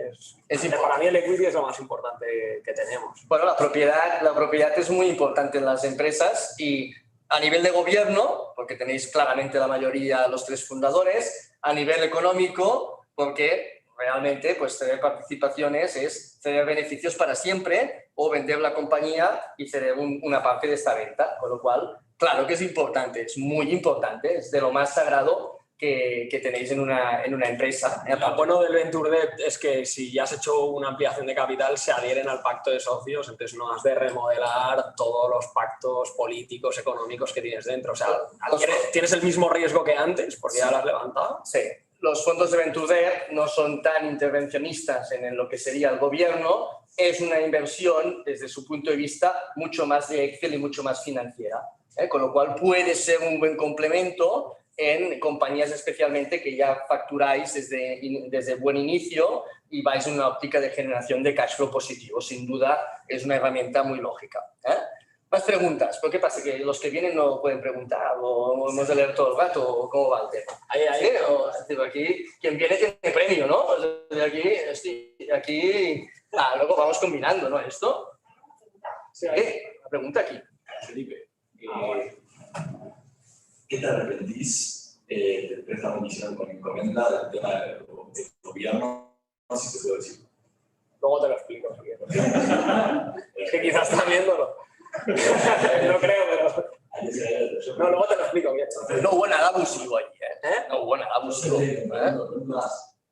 para mí el equity es lo más importante que tenemos. Bueno, la propiedad es muy importante en las empresas y a nivel de gobierno, porque tenéis claramente la mayoría, los tres fundadores, a nivel económico, porque realmente pues ceder participaciones es ceder beneficios para siempre o vender la compañía y ceder una parte de esta venta, con lo cual, claro que es importante, es muy importante, es de lo más sagrado que tenéis en una empresa. Lo bueno del Venture Debt es que si ya has hecho una ampliación de capital se adhieren al pacto de socios, entonces no has de remodelar todos los pactos políticos, económicos que tienes dentro. O sea, tienes el mismo riesgo que antes porque ya lo has levantado. Sí. Los fondos de Venture Debt no son tan intervencionistas en lo que sería el gobierno. Es una inversión, desde su punto de vista, mucho más de Excel y mucho más financiera. Con lo cual puede ser un buen complemento en compañías especialmente que ya facturáis desde buen inicio y vais en una óptica de generación de cash flow positivo. Sin duda, es una herramienta muy lógica. Más preguntas. ¿Por qué pasa? ¿Que los que vienen no pueden preguntar? ¿O hemos de leer todo el rato? ¿O cómo va el tema? Aquí, quien viene tiene premio, ¿no? Aquí luego vamos combinando, ¿no? Esto. Sí, la pregunta aquí. Felipe, ¿qué te arrepentís del préstamo que hicieron con encomenda del tema del gobierno? No sé si se puede decir. Luego te lo explico. Es que quizás están viéndolo. No creo, pero... No, luego te lo explico bien. No hubo nada abusivo allí, No hubo nada abusivo.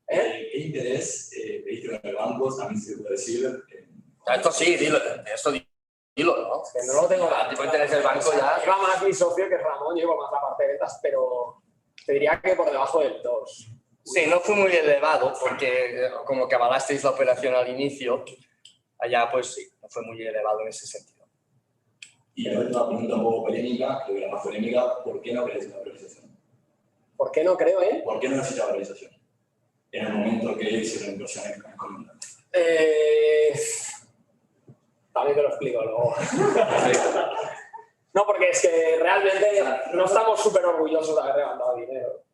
¿Qué interés pediste con el banco? También se puede decir. Esto sí, dilo, ¿no? Que no lo tengo. Tipo interés del banco ya. Lleva más mi socio que Ramón, llevo más la parte de ventas, pero te diría que por debajo del 2. Sí, no fue muy elevado porque como que avalasteis la operación al inicio, allá pues sí, no fue muy elevado en ese sentido. Y la última pregunta un poco polémica, creo que la más polémica, ¿por qué no crees en la valorización? ¿Por qué no creo, ¿Por qué no necesitas valorización? En el momento que hicieron inversión en Colombia. También te lo explico luego. No, porque es que realmente no estamos súper orgullosos de haber levantado dinero.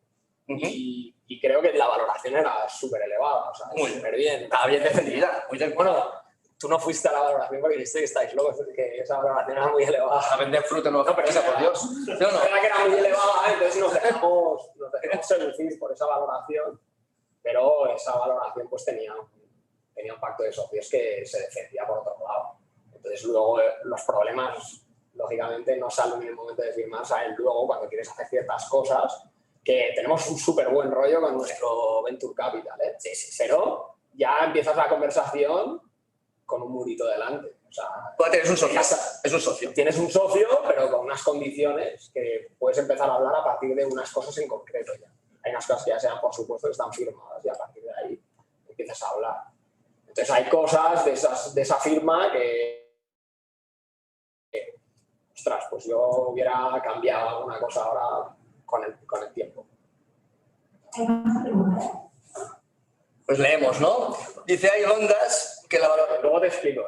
Y creo que la valoración era súper elevada, o sea, súper bien. Estaba bien defendida. Bueno, tú no fuiste a la valoración porque dijiste que estáis locos, que esa valoración era muy elevada. A vender fruta no, pero esa, por Dios. No, era que era muy elevada, entonces nos dejamos seducir por esa valoración, pero esa valoración pues tenía un pacto de socios que se defendía por otro lado. Entonces luego los problemas, lógicamente, no salen en el momento de firmar, salen luego cuando quieres hacer ciertas cosas, que tenemos un súper buen rollo con nuestro Venture Capital, Sí. Pero ya empiezas la conversación con un murito delante. O sea, es un socio. Es un socio. Tienes un socio, pero con unas condiciones que puedes empezar a hablar a partir de unas cosas en concreto ya. Hay unas cosas que ya sean, por supuesto, que están firmadas y a partir de ahí empiezas a hablar. Entonces hay cosas de esa firma que ostras, pues yo hubiera cambiado alguna cosa ahora con el tiempo. Pues leemos, ¿no? Dice, hay rondas que la valoración... Luego te explico,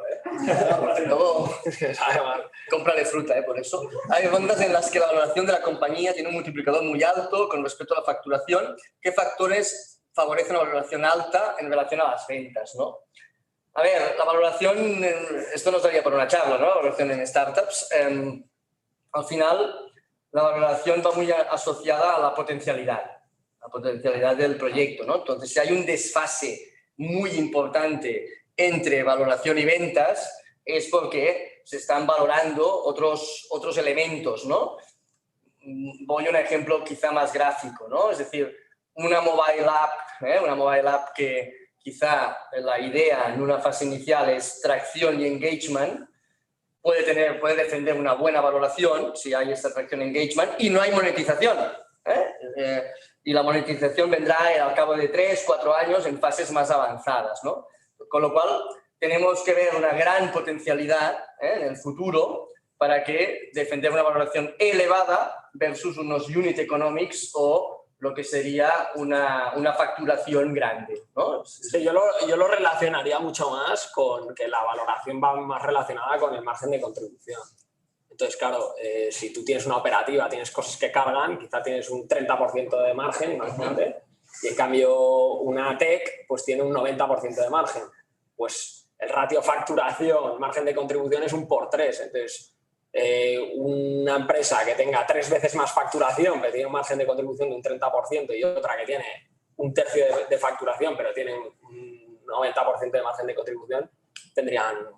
Luego Es que sabe mal. cómprale fruta, por eso. Hay rondas en las que la valoración de la compañía tiene un multiplicador muy alto con respecto a la facturación. ¿Qué factores favorecen una valoración alta en relación a las ventas, no? A ver, la valoración, esto nos daría por una charla, ¿no? La valoración en startups. Al final, la valoración va muy asociada a la potencialidad del proyecto, ¿no? Entonces, si hay un desfase muy importante entre valoración y ventas, es porque se están valorando otros elementos, ¿no? Voy a un ejemplo quizá más gráfico, ¿no? Es decir, una mobile app que quizá la idea en una fase inicial es tracción y engagement, puede defender una buena valoración si hay esta tracción y engagement y no hay monetización. Y la monetización vendrá al cabo de 3-4 años en fases más avanzadas, ¿no? Con lo cual, tenemos que ver una gran potencialidad en el futuro para que defender una valoración elevada versus unos unit economics o lo que sería una facturación grande, ¿no? Sí, yo lo relacionaría mucho más con que la valoración va más relacionada con el margen de contribución. Entonces, claro, si tú tienes una operativa, tienes cosas que cargan, quizá tienes un 30% de margen, imagínate, y en cambio una tech pues tiene un 90% de margen. Pues el ratio facturación, margen de contribución es un por 3. Entonces, una empresa que tenga 3 veces más facturación, pero tiene un margen de contribución de un 30%, y otra que tiene un tercio de facturación, pero tiene un 90% de margen de contribución, tendrían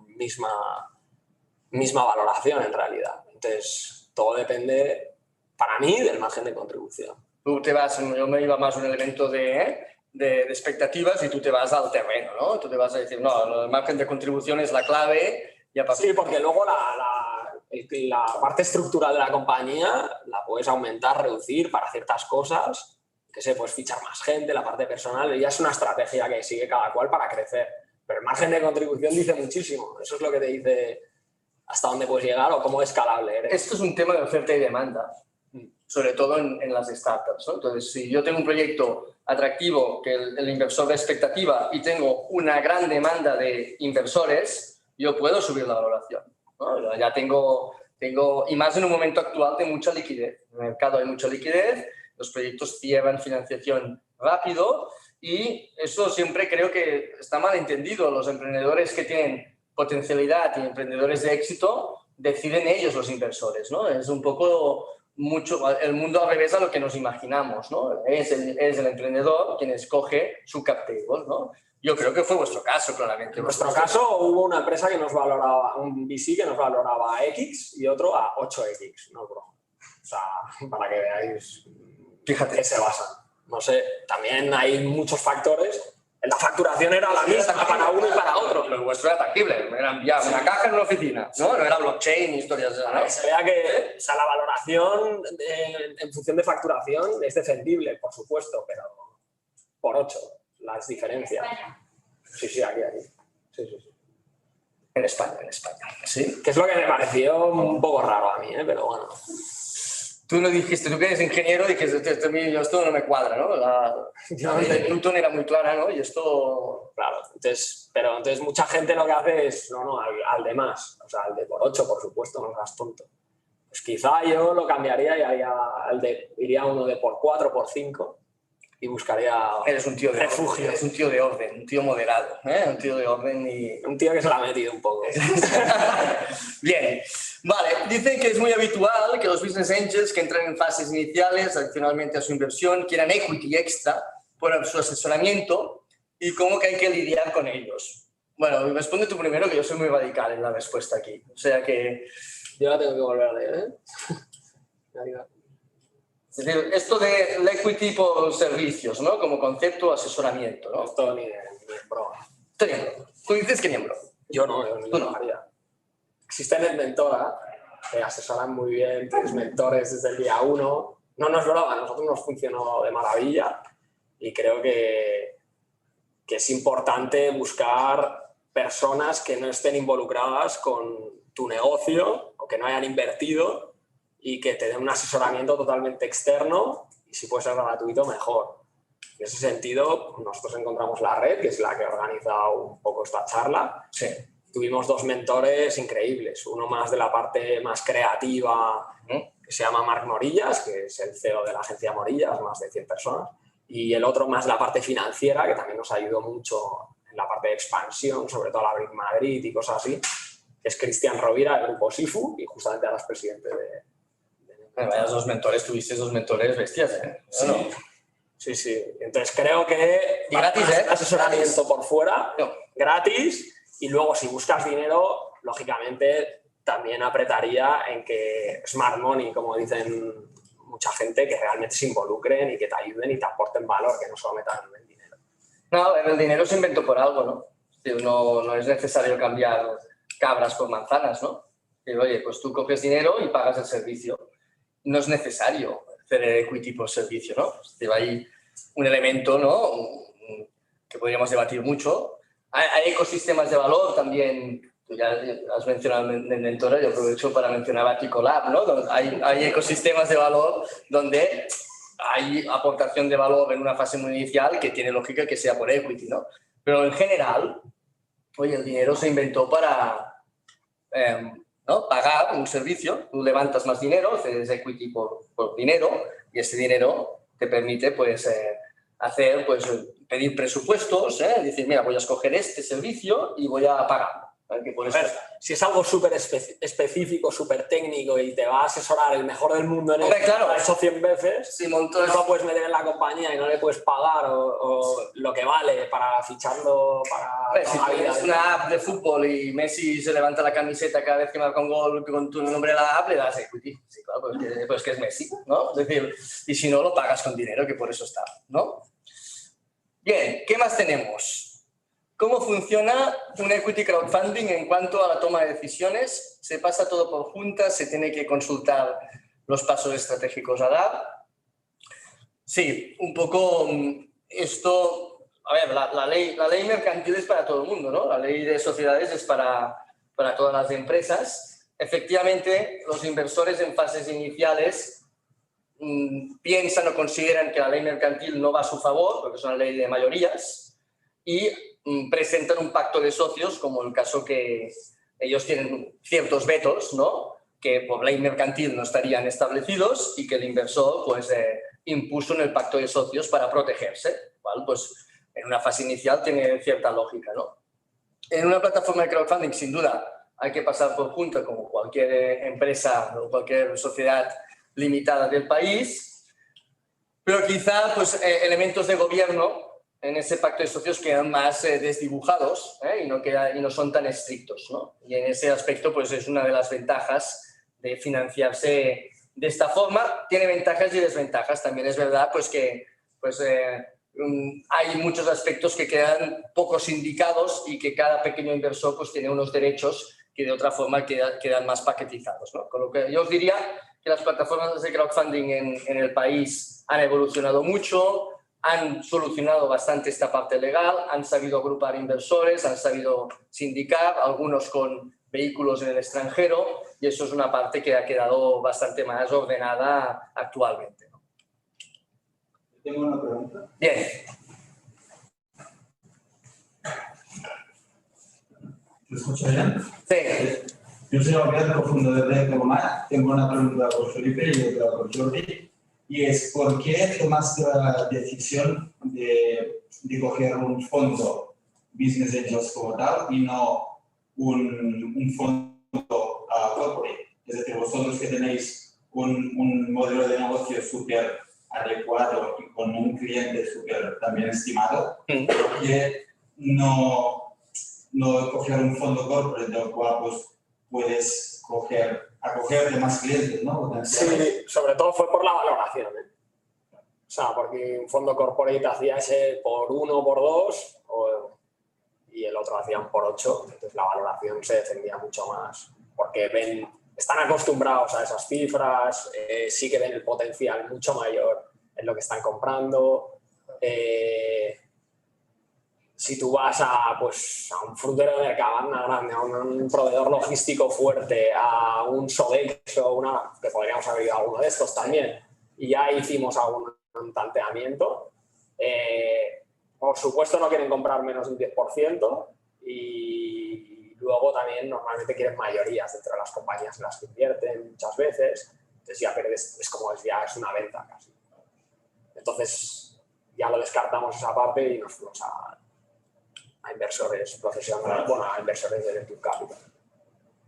misma valoración en realidad. Entonces, todo depende, para mí, del margen de contribución. Yo me iba más a un elemento de expectativas y tú te vas al terreno, ¿no? Tú te vas a decir, no, el margen de contribución es la clave. Sí, porque luego la parte estructural de la compañía la puedes aumentar, reducir para ciertas cosas, que sé, puedes fichar más gente, la parte personal, ya es una estrategia que sigue cada cual para crecer. Pero el margen de contribución dice muchísimo. Eso es lo que te dice hasta dónde puedes llegar o cómo escalable eres. Esto es un tema de oferta y demanda, sobre todo en las startups, ¿no? Entonces, si yo tengo un proyecto atractivo que el inversor ve expectativa y tengo una gran demanda de inversores, yo puedo subir la valoración, ¿no? Ya tengo, y más en un momento actual de mucha liquidez. En el mercado hay mucha liquidez, los proyectos cierran financiación rápido y eso siempre creo que está mal entendido. Los emprendedores que tienen potencialidad y emprendedores de éxito deciden ellos los inversores, ¿no? Es un poco el mundo al revés a lo que nos imaginamos, ¿no? Es el emprendedor quien escoge su cap table, ¿no? Yo creo que fue vuestro caso, claramente. En nuestro caso hubo una empresa que nos valoraba, un VC que nos valoraba a X y otro a 8X, no es broma. O sea, para que veáis Fíjate. qué se basan. No sé, también hay muchos factores. La facturación era la misma para uno y para otro. Lo vuestro era tangible, era enviar una caja en una oficina, ¿no? No era blockchain ni historias de ¿no? Se vea que la valoración en función de facturación es defendible, por supuesto, pero por 8 las diferencias. Sí, aquí. Sí. En España. Sí. Que es lo que me pareció un poco raro a mí, pero bueno. Tú no dijiste, tú que eres ingeniero, dijiste, esto no me cuadra, ¿no? La de Newton era muy clara, ¿no? Y esto... Claro, entonces mucha gente lo que hace es, al de más, o sea, al de por 8, por supuesto, no seas tonto. Pues quizá yo lo cambiaría y iría uno de por 4, por 5 y buscaría eres un tío de refugio. Eres un tío de orden, un tío moderado, ¿eh? Un tío de orden y... Un tío que se la ha metido un poco. Bien. Vale, dice que es muy habitual que los business angels que entran en fases iniciales, adicionalmente a su inversión, quieran equity extra por su asesoramiento y cómo que hay que lidiar con ellos. Bueno, responde tú primero, que yo soy muy radical en la respuesta aquí. O sea que... Yo la tengo que volver a leer, ¿eh? Es decir, esto del equity por servicios, ¿no? Como concepto asesoramiento, ¿no? Esto ni en broma. Tú dices que ni en broma. Yo no lo haría. Asistenes mentora, te asesoran muy bien, tienes mentores desde el día 1. No nos broma, a nosotros nos funcionó de maravilla y creo que es importante buscar personas que no estén involucradas con tu negocio o que no hayan invertido y que te den un asesoramiento totalmente externo y si puede ser gratuito, mejor. En ese sentido, nosotros encontramos la red, que es la que ha organizado un poco esta charla. Sí. Tuvimos 2 mentores increíbles, uno más de la parte más creativa, que se llama Marc Morillas, que es el CEO de la agencia Morillas, más de 100 personas, y el otro más la parte financiera, que también nos ayudó mucho en la parte de expansión, sobre todo la Brick Madrid y cosas así, que es Cristian Rovira, del grupo SIFU, y justamente ahora es presidente de Vaya 2 mentores, tuviste 2 mentores bestias, ¿eh? Sí. Bueno. Sí. Entonces creo que y gratis, ¿eh? Asesoramiento por fuera, gratis, y luego si buscas dinero, lógicamente también apretaría en que Smart Money, como dicen mucha gente, que realmente se involucren y que te ayuden y te aporten valor, que no solo metan el dinero. No, el dinero se inventó por algo, ¿no? No es necesario cambiar cabras por manzanas, ¿no? Oye, pues tú coges dinero y pagas el servicio. No es necesario hacer equity por servicio, ¿no? Hay un elemento, ¿no?, que podríamos debatir mucho. Hay ecosistemas de valor también. Tú ya has mencionado el mentor, yo aprovecho para mencionar Baticolab, ¿no? Hay ecosistemas de valor donde hay aportación de valor en una fase muy inicial que tiene lógica que sea por equity, ¿no? Pero en general, oye, el dinero se inventó para ¿no?, pagar un servicio. Tú levantas más dinero, haces equity por dinero y ese dinero te permite pues, hacer, pues, pedir presupuestos, decir, mira, voy a escoger este servicio y voy a pagarlo. Si es algo súper específico, súper técnico y te va a asesorar el mejor del mundo en Hombre, claro, lo ha hecho 100 veces, sí, no lo puedes meter en la compañía y no le puedes pagar o lo que vale para ficharlo para Hombre, si toda la vida. tienes una app de fútbol y Messi se levanta la camiseta cada vez que marca un gol con tu nombre en la app, le das equity. Sí, claro, pues que es Messi, ¿no? Es decir, y si no, lo pagas con dinero, que por eso está, ¿no? Bien, ¿qué más tenemos? ¿Cómo funciona un equity crowdfunding en cuanto a la toma de decisiones? ¿Se pasa todo por juntas? ¿Se tiene que consultar los pasos estratégicos a dar? Sí, un poco esto... A ver, la ley mercantil es para todo el mundo, ¿no? La ley de sociedades es para todas las empresas. Efectivamente, los inversores en fases iniciales piensan o consideran que la ley mercantil no va a su favor, porque es una ley de mayorías, y presentan un pacto de socios, como el caso que ellos tienen ciertos vetos, ¿no?, que por ley mercantil no estarían establecidos y que el inversor pues, impuso en el pacto de socios para protegerse, ¿vale? Pues en una fase inicial tiene cierta lógica, ¿no? En una plataforma de crowdfunding, sin duda, hay que pasar por junta como cualquier empresa o cualquier sociedad limitada del país, pero quizá pues, elementos de gobierno en ese pacto de socios quedan más desdibujados y no son tan estrictos, ¿no? Y en ese aspecto pues, es una de las ventajas de financiarse de esta forma. Tiene ventajas y desventajas. También es verdad pues, que pues, hay muchos aspectos que quedan pocos indicados y que cada pequeño inversor pues, tiene unos derechos que de otra forma quedan más paquetizados, ¿no? Con lo que yo os diría que las plataformas de crowdfunding en el país han evolucionado mucho, han solucionado bastante esta parte legal, han sabido agrupar inversores, han sabido sindicar, algunos con vehículos en el extranjero, y eso es una parte que ha quedado bastante más ordenada actualmente, ¿no? Tengo una pregunta. Bien. ¿Me escucha bien? Sí. Yo soy Alberto, fundador de Ecomat. Tengo una pregunta por Felipe y otra por Jordi. Y es, ¿por qué tomaste la decisión de coger un fondo Business Angels como tal y no un fondo corporate? Es decir, vosotros que tenéis un modelo de negocio súper adecuado y con un cliente súper también estimado, ¿por qué no coger un fondo corporate del cual pues, puedes acoger de más clientes, ¿no? Sí, sobre todo fue por la valoración, ¿eh? O sea, porque un fondo corporate hacía ese por 1 o por 2 y el otro hacían por 8, entonces la valoración se defendía mucho más. porque están acostumbrados a esas cifras, sí que ven el potencial mucho mayor en lo que están comprando. Si tú vas a un frutero de Mercadona grande, a un proveedor logístico fuerte, a un Sodexo, que podríamos haber ido a alguno de estos también, y ya hicimos un tanteamiento, por supuesto no quieren comprar menos de un 10% y luego también normalmente quieren mayorías dentro de las compañías en las que invierten muchas veces, entonces ya ya es una venta casi. Entonces ya lo descartamos esa parte y nos fuimos a inversores profesionales, a inversores de Venture Capital.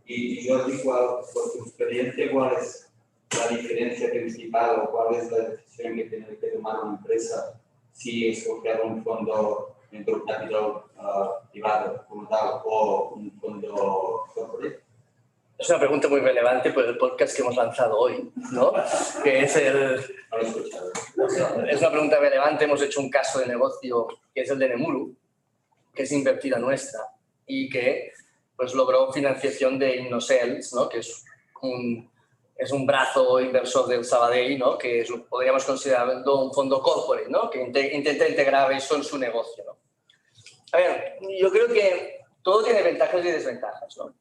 Y Jordi, por tu experiencia, ¿cuál es la diferencia principal o cuál es la decisión que tiene que tomar una empresa si escoger un fondo Venture Capital privado como tal o un fondo corporate? Es una pregunta muy relevante por el podcast que hemos lanzado hoy, ¿no? Que es No lo he escuchado. Es una pregunta relevante. Hemos hecho un caso de negocio que es el de Nemuru, que es invertida nuestra y que pues logró financiación de InnoSales, ¿no? Que es un brazo inversor del Sabadell, ¿no? Que podríamos considerarlo un fondo corporate, ¿no? Que intenta integrar eso en su negocio, ¿no? A ver, yo creo que todo tiene ventajas y desventajas, ¿no?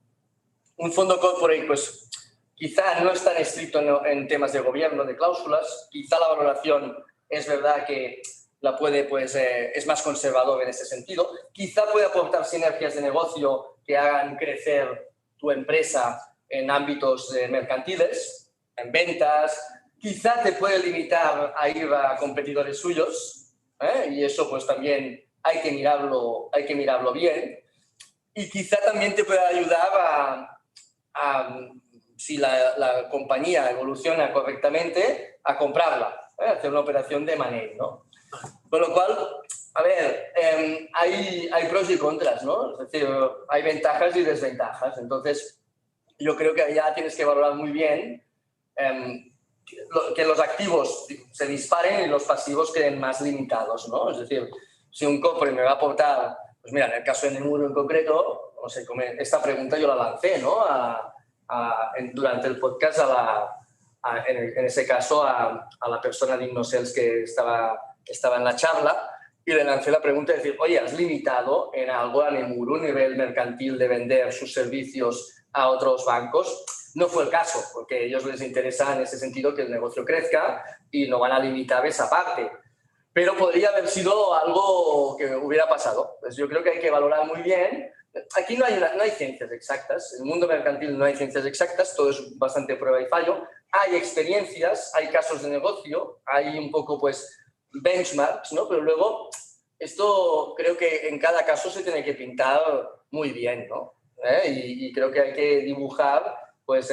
Un fondo corporate, pues quizá no es tan estricto en temas de gobierno, de cláusulas, quizá la valoración es verdad que es más conservador en ese sentido. Quizá puede aportar sinergias de negocio que hagan crecer tu empresa en ámbitos mercantiles, en ventas. Quizá te puede limitar a ir a competidores suyos, y eso pues también hay que mirarlo bien. Y quizá también te pueda ayudar si la compañía evoluciona correctamente, a comprarla, hacer una operación de M&A, ¿no? Con lo cual, a ver, hay pros y contras, ¿no? Es decir, hay ventajas y desventajas. Entonces, yo creo que ya tienes que valorar muy bien que los activos se disparen y los pasivos queden más limitados, ¿no? Es decir, si un corporate me va a aportar, pues mira, en el caso de Nemuru en concreto, no sé, esta pregunta yo la lancé, ¿no? Durante el podcast en ese caso a la persona de InnoSales que estaba en la charla, y le lancé la pregunta de decir, oye, ¿has limitado en algo a Nemuru a nivel mercantil de vender sus servicios a otros bancos? No fue el caso, porque a ellos les interesa en ese sentido que el negocio crezca y no van a limitar esa parte. Pero podría haber sido algo que hubiera pasado. Pues yo creo que hay que valorar muy bien. Aquí no hay ciencias exactas. En el mundo mercantil no hay ciencias exactas, todo es bastante prueba y fallo. Hay experiencias, hay casos de negocio, hay un poco pues benchmarks, ¿no? Pero luego esto creo que en cada caso se tiene que pintar muy bien, ¿no? Y creo que hay que dibujar pues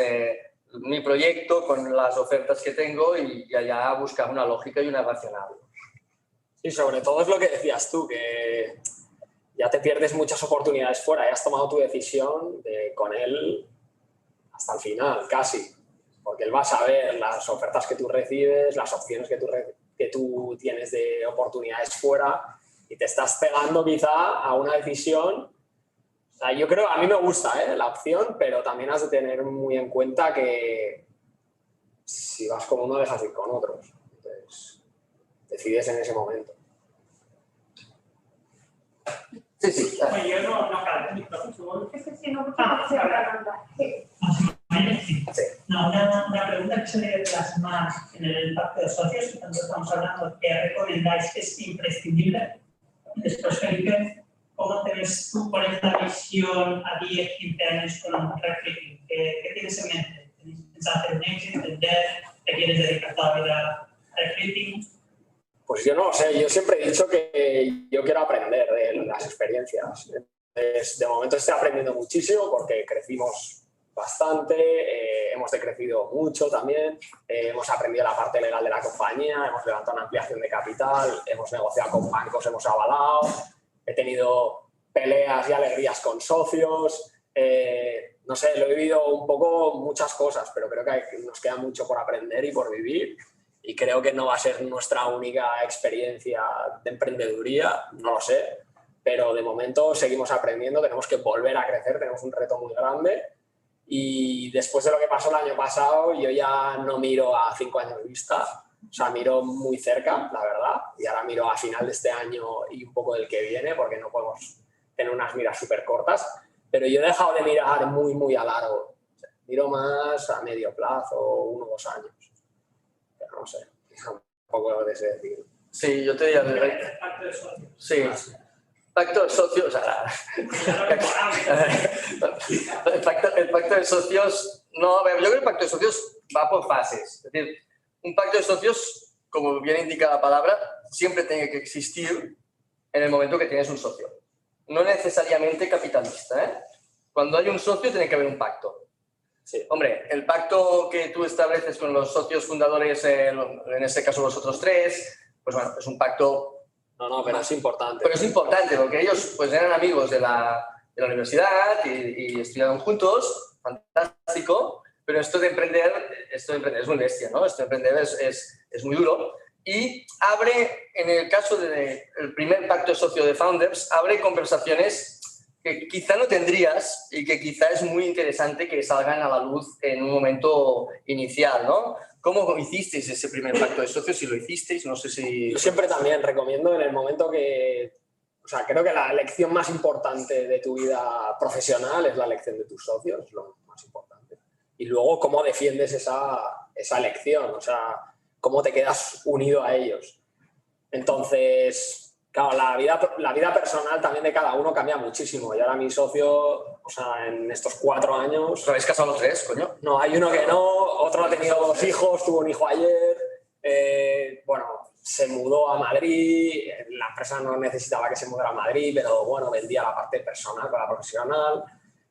mi proyecto con las ofertas que tengo y allá buscar una lógica y una racional. Y sobre todo es lo que decías tú, que ya te pierdes muchas oportunidades fuera, ya has tomado tu decisión con él hasta el final, casi, porque él va a saber las ofertas que tú recibes, las opciones que tú tienes de oportunidades fuera y te estás pegando quizá a una decisión. O sea, yo creo, a mí me gusta la opción, pero también has de tener muy en cuenta que si vas con uno dejas ir con otros. Entonces, decides en ese momento. Sí. Oye, yo no calco mi profesor. No, una pregunta que se debe plasmar en el pacto de socios, que tanto estamos hablando, que recomendáis que es imprescindible. Después, Felipe, ¿cómo te ves tú? ¿Cuál es la visión a 10, 15 años con un recruiting? ¿Qué tienes en mente? ¿Piensas hacer un exit, vender? ¿Te quieres dedicar toda la vida a recruiting? Pues yo no lo sé, yo siempre he dicho que yo quiero aprender de las experiencias. Entonces, de momento estoy aprendiendo muchísimo porque crecimos bastante, hemos decrecido mucho también, hemos aprendido la parte legal de la compañía, hemos levantado una ampliación de capital, hemos negociado con bancos, hemos avalado, he tenido peleas y alegrías con socios, no sé, lo he vivido un poco muchas cosas, pero creo que nos queda mucho por aprender y por vivir. Y creo que no va a ser nuestra única experiencia de emprendeduría, no lo sé, pero de momento seguimos aprendiendo, tenemos que volver a crecer, tenemos un reto muy grande Y después de lo que pasó el año pasado, yo ya no miro a 5 años vista, o sea, miro muy cerca, la verdad, y ahora miro a final de este año y un poco del que viene, porque no podemos tener unas miras súper cortas, pero yo he dejado de mirar muy, muy a largo. O sea, miro más a medio plazo, 1 o 2 años. Pero no sé, un poco de ese decir. Sí, yo te diría... El pacto de socios. Sí, pacto de socios... O sea, el pacto de socios... No, a ver, yo creo que el pacto de socios va por fases. Es decir, un pacto de socios, como bien indica la palabra, siempre tiene que existir en el momento que tienes un socio. No necesariamente capitalista, ¿eh? Cuando hay un socio tiene que haber un pacto. Sí. Hombre, el pacto que tú estableces con los socios fundadores, en este caso los otros 3, pues bueno, es un pacto... No, pero es importante. Pero es importante porque ellos pues eran amigos de la universidad y estudiaron juntos, fantástico, pero esto de emprender es muy bestia, ¿no? Esto de emprender es muy duro. Y abre, en el caso del primer pacto de socio de Founders, abre conversaciones que quizá no tendrías y que quizá es muy interesante que salgan a la luz en un momento inicial, ¿no? ¿Cómo hicisteis ese primer pacto de socios? Si lo hicisteis, no sé si... Yo siempre también recomiendo en el momento que... O sea, creo que la elección más importante de tu vida profesional es la elección de tus socios, es lo más importante. Y luego, cómo defiendes esa elección, o sea, cómo te quedas unido a ellos. Entonces, claro, la vida personal también de cada uno cambia muchísimo. Y ahora mi socio, o sea, en estos 4 años... ¿Os habéis casado los 3, coño? No, hay uno que no, otro ha tenido 2 hijos, tuvo un hijo ayer, bueno, se mudó a Madrid, la empresa no necesitaba que se mudara a Madrid, pero bueno, vendía la parte personal con la profesional.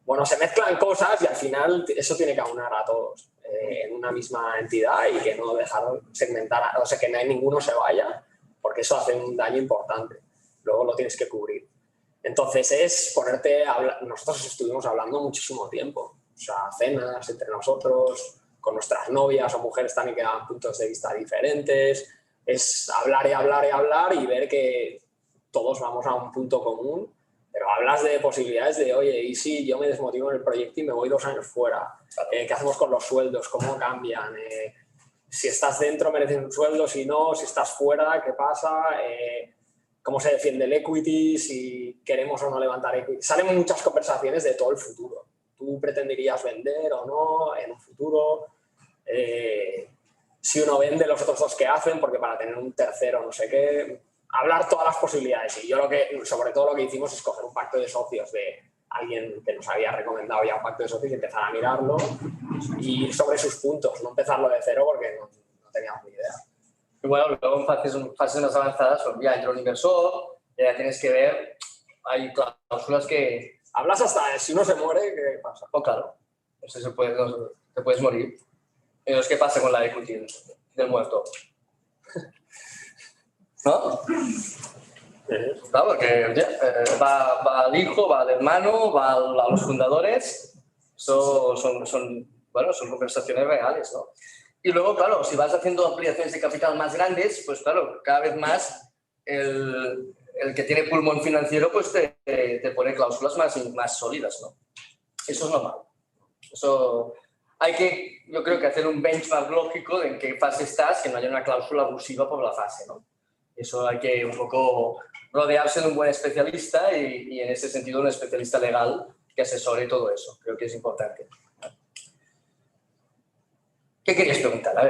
Bueno, se mezclan cosas y al final eso tiene que aunar a todos en una misma entidad y que no dejar segmentar, o sea, que ninguno se vaya, porque eso hace un daño importante. Luego lo tienes que cubrir. Entonces es ponerte a hablar. Nosotros estuvimos hablando muchísimo tiempo, o sea, cenas entre nosotros, con nuestras novias o mujeres también que dan puntos de vista diferentes. Es hablar y hablar y hablar y ver que todos vamos a un punto común, pero hablas de posibilidades de, oye, ¿y si yo me desmotivo en el proyecto y me voy 2 años fuera? ¿Qué hacemos con los sueldos? ¿Cómo cambian? Si estás dentro mereces un sueldo, si no, si estás fuera, ¿qué pasa? ¿Cómo se defiende el equity? Si queremos o no levantar equity. Salen muchas conversaciones de todo el futuro. ¿Tú pretenderías vender o no en un futuro? Si uno vende, los otros 2 que hacen, porque para tener un tercero no sé qué, hablar todas las posibilidades. Y yo sobre todo lo que hicimos es coger un pacto de socios de alguien que nos había recomendado ya un pacto de socios y empezar a mirarlo y ir sobre sus puntos, no empezarlo de cero porque no teníamos ni idea. Y bueno, luego en fases más avanzadas, pues ya entra un inversor, ya tienes que ver, hay cláusulas que... Hablas hasta si uno se muere, ¿qué pasa? Oh, claro, pues te puedes morir. Entonces, ¿qué pasa con la equity del muerto? ¿No? Claro, porque va al hijo, va al hermano, va a los fundadores. Eso son conversaciones reales, ¿no? Y luego, claro, si vas haciendo ampliaciones de capital más grandes, pues claro, cada vez más el que tiene pulmón financiero pues te pone cláusulas más sólidas, ¿no? Eso es normal. Eso... Hay que, yo creo que hacer un benchmark lógico de en qué fase estás, que no haya una cláusula abusiva por la fase, ¿no? Eso hay que un poco rodearse de un buen especialista y en ese sentido un especialista legal que asesore todo eso. Creo que es importante. ¿Qué querías preguntar? A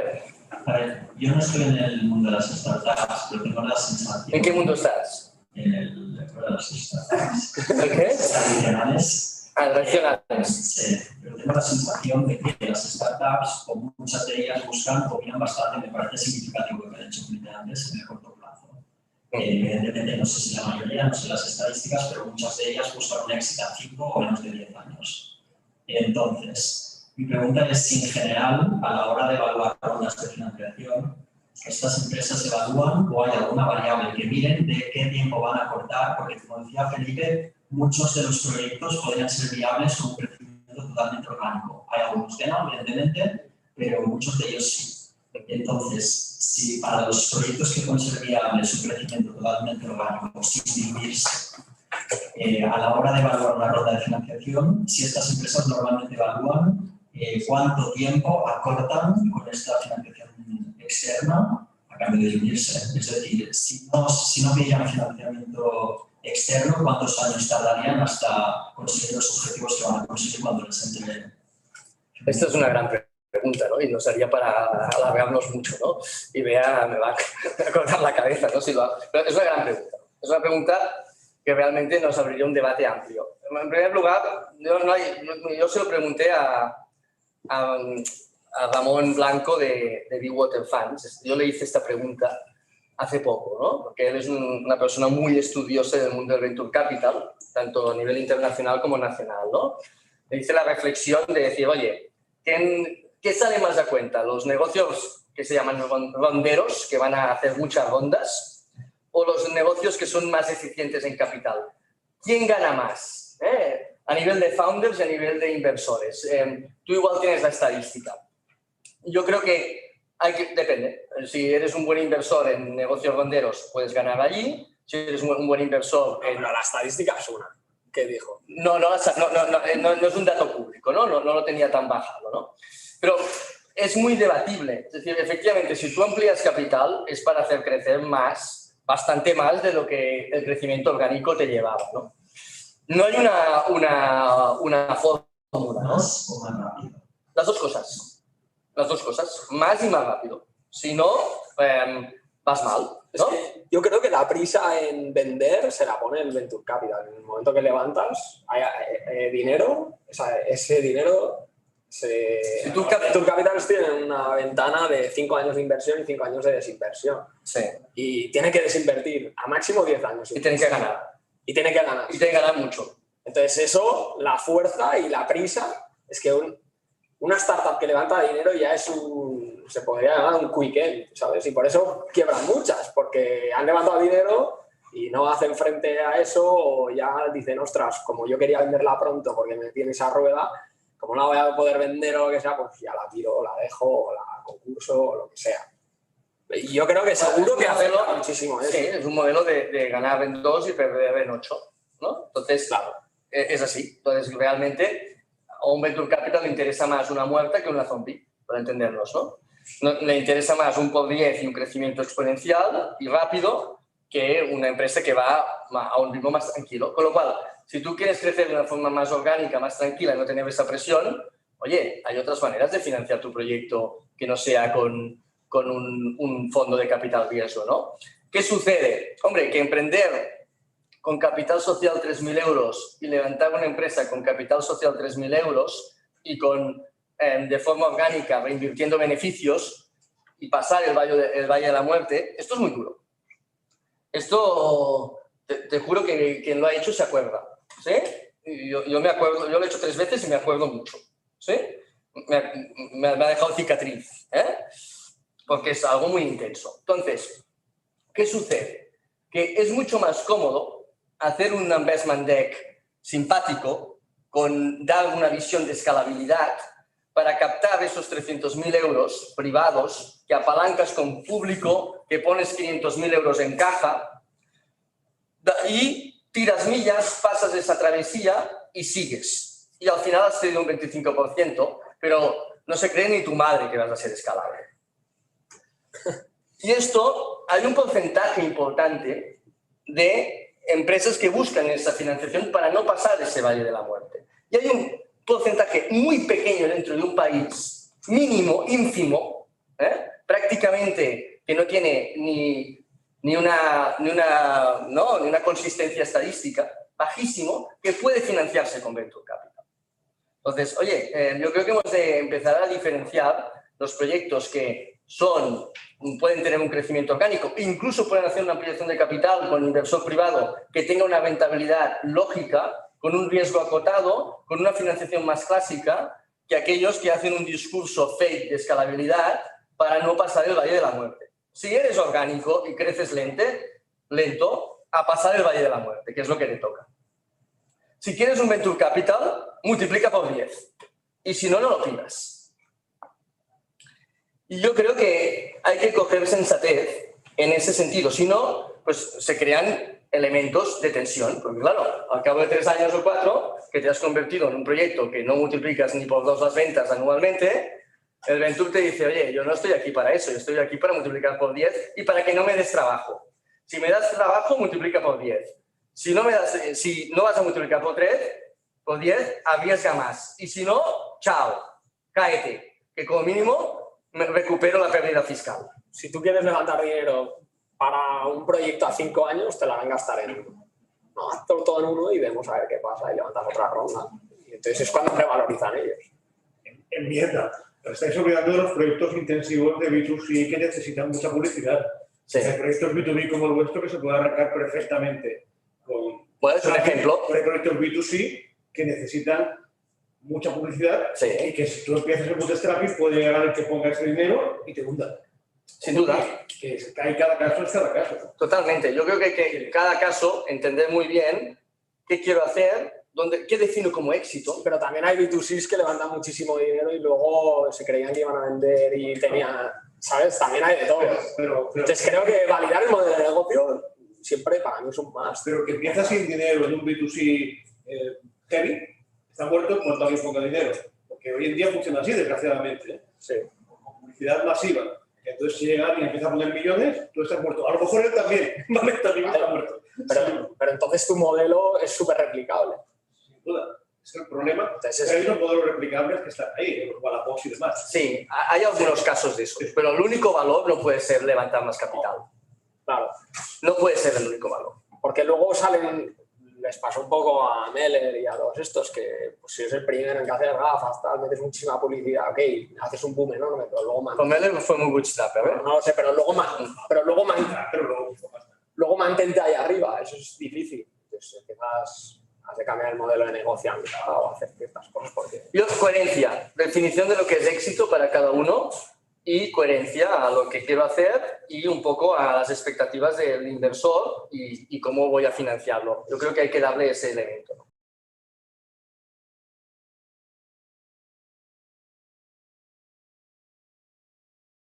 ver, yo no estoy en el mundo de las startups, pero tengo la sensación... ¿En qué mundo estás? En el de las startups. ¿En qué? Tradicionales. Tradicionales. Sí, pero tengo la sensación de que las startups, o muchas de ellas, combinan bastante, me parece significativo lo que ha hecho Felipe antes, en el corto plazo. Evidentemente, no sé si la mayoría, no sé las estadísticas, pero muchas de ellas buscan un éxito a 5 o menos de 10 años. Entonces, mi pregunta es si en general, a la hora de evaluar rondas de financiación, estas empresas evalúan o hay alguna variable que miren de qué tiempo van a cortar, porque como decía Felipe, muchos de los proyectos podrían ser viables con un crecimiento totalmente orgánico. Hay algunos que no, evidentemente, pero muchos de ellos sí. Entonces, si para los proyectos que pueden ser viables un crecimiento totalmente orgánico sin dividirse A la hora de evaluar una ronda de financiación, si estas empresas normalmente evalúan cuánto tiempo acortan con esta financiación externa a cambio de unirse. Es decir, si no pillan financiamiento externo, ¿cuántos años tardarían hasta conseguir los objetivos que van a conseguir cuando les entre? Esta es una gran pregunta, ¿no? Y nos haría para alargarnos mucho, ¿no? Y me va a cortar la cabeza, ¿no? Pero es una gran pregunta. Es una pregunta que realmente nos abriría un debate amplio. En primer lugar, yo se lo pregunté a Ramón Blanco de Be-Water Funds. Yo le hice esta pregunta hace poco, ¿no? Porque él es una persona muy estudiosa del mundo del Venture Capital, tanto a nivel internacional como nacional, ¿no? Le hice la reflexión de decir, oye, ¿qué sale más a cuenta? ¿Los negocios que se llaman ronderos, que van a hacer muchas rondas, o los negocios que son más eficientes en capital? ¿Quién gana más? A nivel de founders y a nivel de inversores. Tú igual tienes la estadística. Yo creo que depende. Si eres un buen inversor en negocios ronderos, puedes ganar allí. Si eres un buen inversor en... Pero la estadística es una. ¿Qué dijo? No es un dato público, ¿no? No lo tenía tan bajado, ¿no? Pero es muy debatible. Es decir, efectivamente, si tú amplías capital es para hacer crecer más, bastante más de lo que el crecimiento orgánico te llevaba, ¿no? No hay una fórmula, ¿no? ¿Más o más rápido? Las dos cosas, más y más rápido. Si no, vas mal, ¿no? Es que yo creo que la prisa en vender se la pone el Venture Capital. En el momento que levantas hay dinero, o sea, ese dinero Venture Capital tiene una ventana de 5 años de inversión y 5 años de desinversión. Sí. Y tiene que desinvertir a máximo 10 años. Y tiene que ganar. Y tiene que ganar. Y tiene que ganar mucho. Entonces eso, la fuerza y la prisa, es que una startup que levanta dinero ya es se podría llamar un quick end, ¿sabes? Y por eso quiebran muchas, porque han levantado dinero y no hacen frente a eso o ya dicen, ostras, como yo quería venderla pronto porque me tiene esa rueda, como no la voy a poder vender o lo que sea, pues ya la tiro, o la dejo, o la concurso, o lo que sea. Y yo creo que seguro que hacerlo muchísimo eso. Sí, es un modelo de ganar en 2 y perder en 8, ¿no? Entonces, claro, es así. Entonces, realmente, a un Venture Capital le interesa más una muerta que una zombie, para entendernos, ¿no? Le interesa más un por 10 y un crecimiento exponencial y rápido que una empresa que va a un ritmo más tranquilo. Con lo cual, si tú quieres crecer de una forma más orgánica, más tranquila y no tener esa presión, oye, hay otras maneras de financiar tu proyecto que no sea con un fondo de capital riesgo, ¿no? ¿Qué sucede? Hombre, que emprender con capital social 3.000 euros y levantar una empresa con capital social 3.000 euros y de forma orgánica reinvirtiendo beneficios y pasar el valle de la muerte, esto es muy duro. Esto, te juro que quien lo ha hecho se acuerda, ¿sí? Yo me acuerdo, yo lo he hecho 3 veces y me acuerdo mucho, ¿sí? Me ha dejado cicatriz, ¿eh? Porque es algo muy intenso. Entonces, ¿qué sucede? Que es mucho más cómodo hacer un investment deck simpático, dar una visión de escalabilidad para captar esos 300.000 euros privados que apalancas con público, que pones 500.000 euros en caja y tiras millas, pasas esa travesía y sigues. Y al final has tenido un 25%, pero no se cree ni tu madre que vas a ser escalable. Y esto, hay un porcentaje importante de empresas que buscan esa financiación para no pasar ese valle de la muerte. Y hay un porcentaje muy pequeño dentro de un país, mínimo, ínfimo, prácticamente que no tiene ni una consistencia estadística, bajísimo, que puede financiarse con Venture Capital. Entonces, oye, yo creo que hemos de empezar a diferenciar los proyectos que pueden tener un crecimiento orgánico, incluso pueden hacer una ampliación de capital con inversor privado que tenga una rentabilidad lógica, con un riesgo acotado, con una financiación más clásica, que aquellos que hacen un discurso fake de escalabilidad para no pasar el valle de la muerte. Si eres orgánico y creces lento, a pasar el valle de la muerte, que es lo que te toca. Si quieres un Venture Capital, multiplica por 10. Y si no, no lo pidas. Y yo creo que hay que coger sensatez en ese sentido. Si no, pues se crean elementos de tensión. Porque claro, al cabo de 3 años o 4, que te has convertido en un proyecto que no multiplicas ni por 2 las ventas anualmente, el Venture te dice, oye, yo no estoy aquí para eso, yo estoy aquí para multiplicar por 10 y para que no me des trabajo. Si me das trabajo, multiplica por 10. Si no vas a multiplicar por 10, arriesga más. Y si no, chao, cáete, que como mínimo me recupero la pérdida fiscal. Si tú quieres levantar dinero para un proyecto a 5 años, te la van a gastar en uno. No, haz todo en uno y vemos a ver qué pasa y levantas otra ronda. Y entonces es cuando revalorizan ellos. En mierda. Estáis olvidando de los proyectos intensivos de B2C que necesitan mucha publicidad. Sí. Hay proyectos B2B como el vuestro que se puede arrancar perfectamente con... ¿Puedes un ejemplo? Hay proyectos B2C que necesitan mucha publicidad Sí. y que si tú empiezas el bootstrapping puede llegar el que ponga ese dinero y te hunda. Sin duda. Que hay cada caso es cada caso. Totalmente. Yo creo que hay que en cada caso entender muy bien qué quiero hacer, qué defino como éxito. Pero también hay B2Cs que levantan muchísimo dinero y luego se creían que iban a vender y tenían, ¿sabes? También hay de todo. Pero Entonces creo que validar el modelo de negocio siempre para mí es un más. Pero que empieza sin dinero en un B2C heavy, está muerto cuando alguien ponga dinero. Porque hoy en día funciona así, desgraciadamente. Sí. Con publicidad masiva. Entonces, si llegan y empieza a poner millones, tú estás muerto. A lo mejor él también, ¿vale? También está muerto. Pero entonces tu modelo es súper replicable. Sin duda. Es el problema. Entonces, Hay unos modelos replicables que están ahí, los Wallapop y demás. Sí, hay algunos casos de eso, pero el único valor no puede ser levantar más capital. claro. No puede ser el único valor. Porque luego salen, les pasó un poco a Meller y a todos estos que pues, si eres el primero en que hacer gafas, tal, metes muchísima publicidad, ok, haces un boom enorme, pero luego Con Meller fue muy bootstrap, ¿eh? no lo sé, pero luego mantente ahí arriba, eso es difícil. Entonces empiezas a cambiar el modelo de negocio a mitad o hacer ciertas cosas porque... Yo, coherencia, definición de lo que es éxito para cada uno y coherencia a lo que quiero hacer y un poco a las expectativas del inversor y cómo voy a financiarlo. Yo creo que hay que darle ese elemento.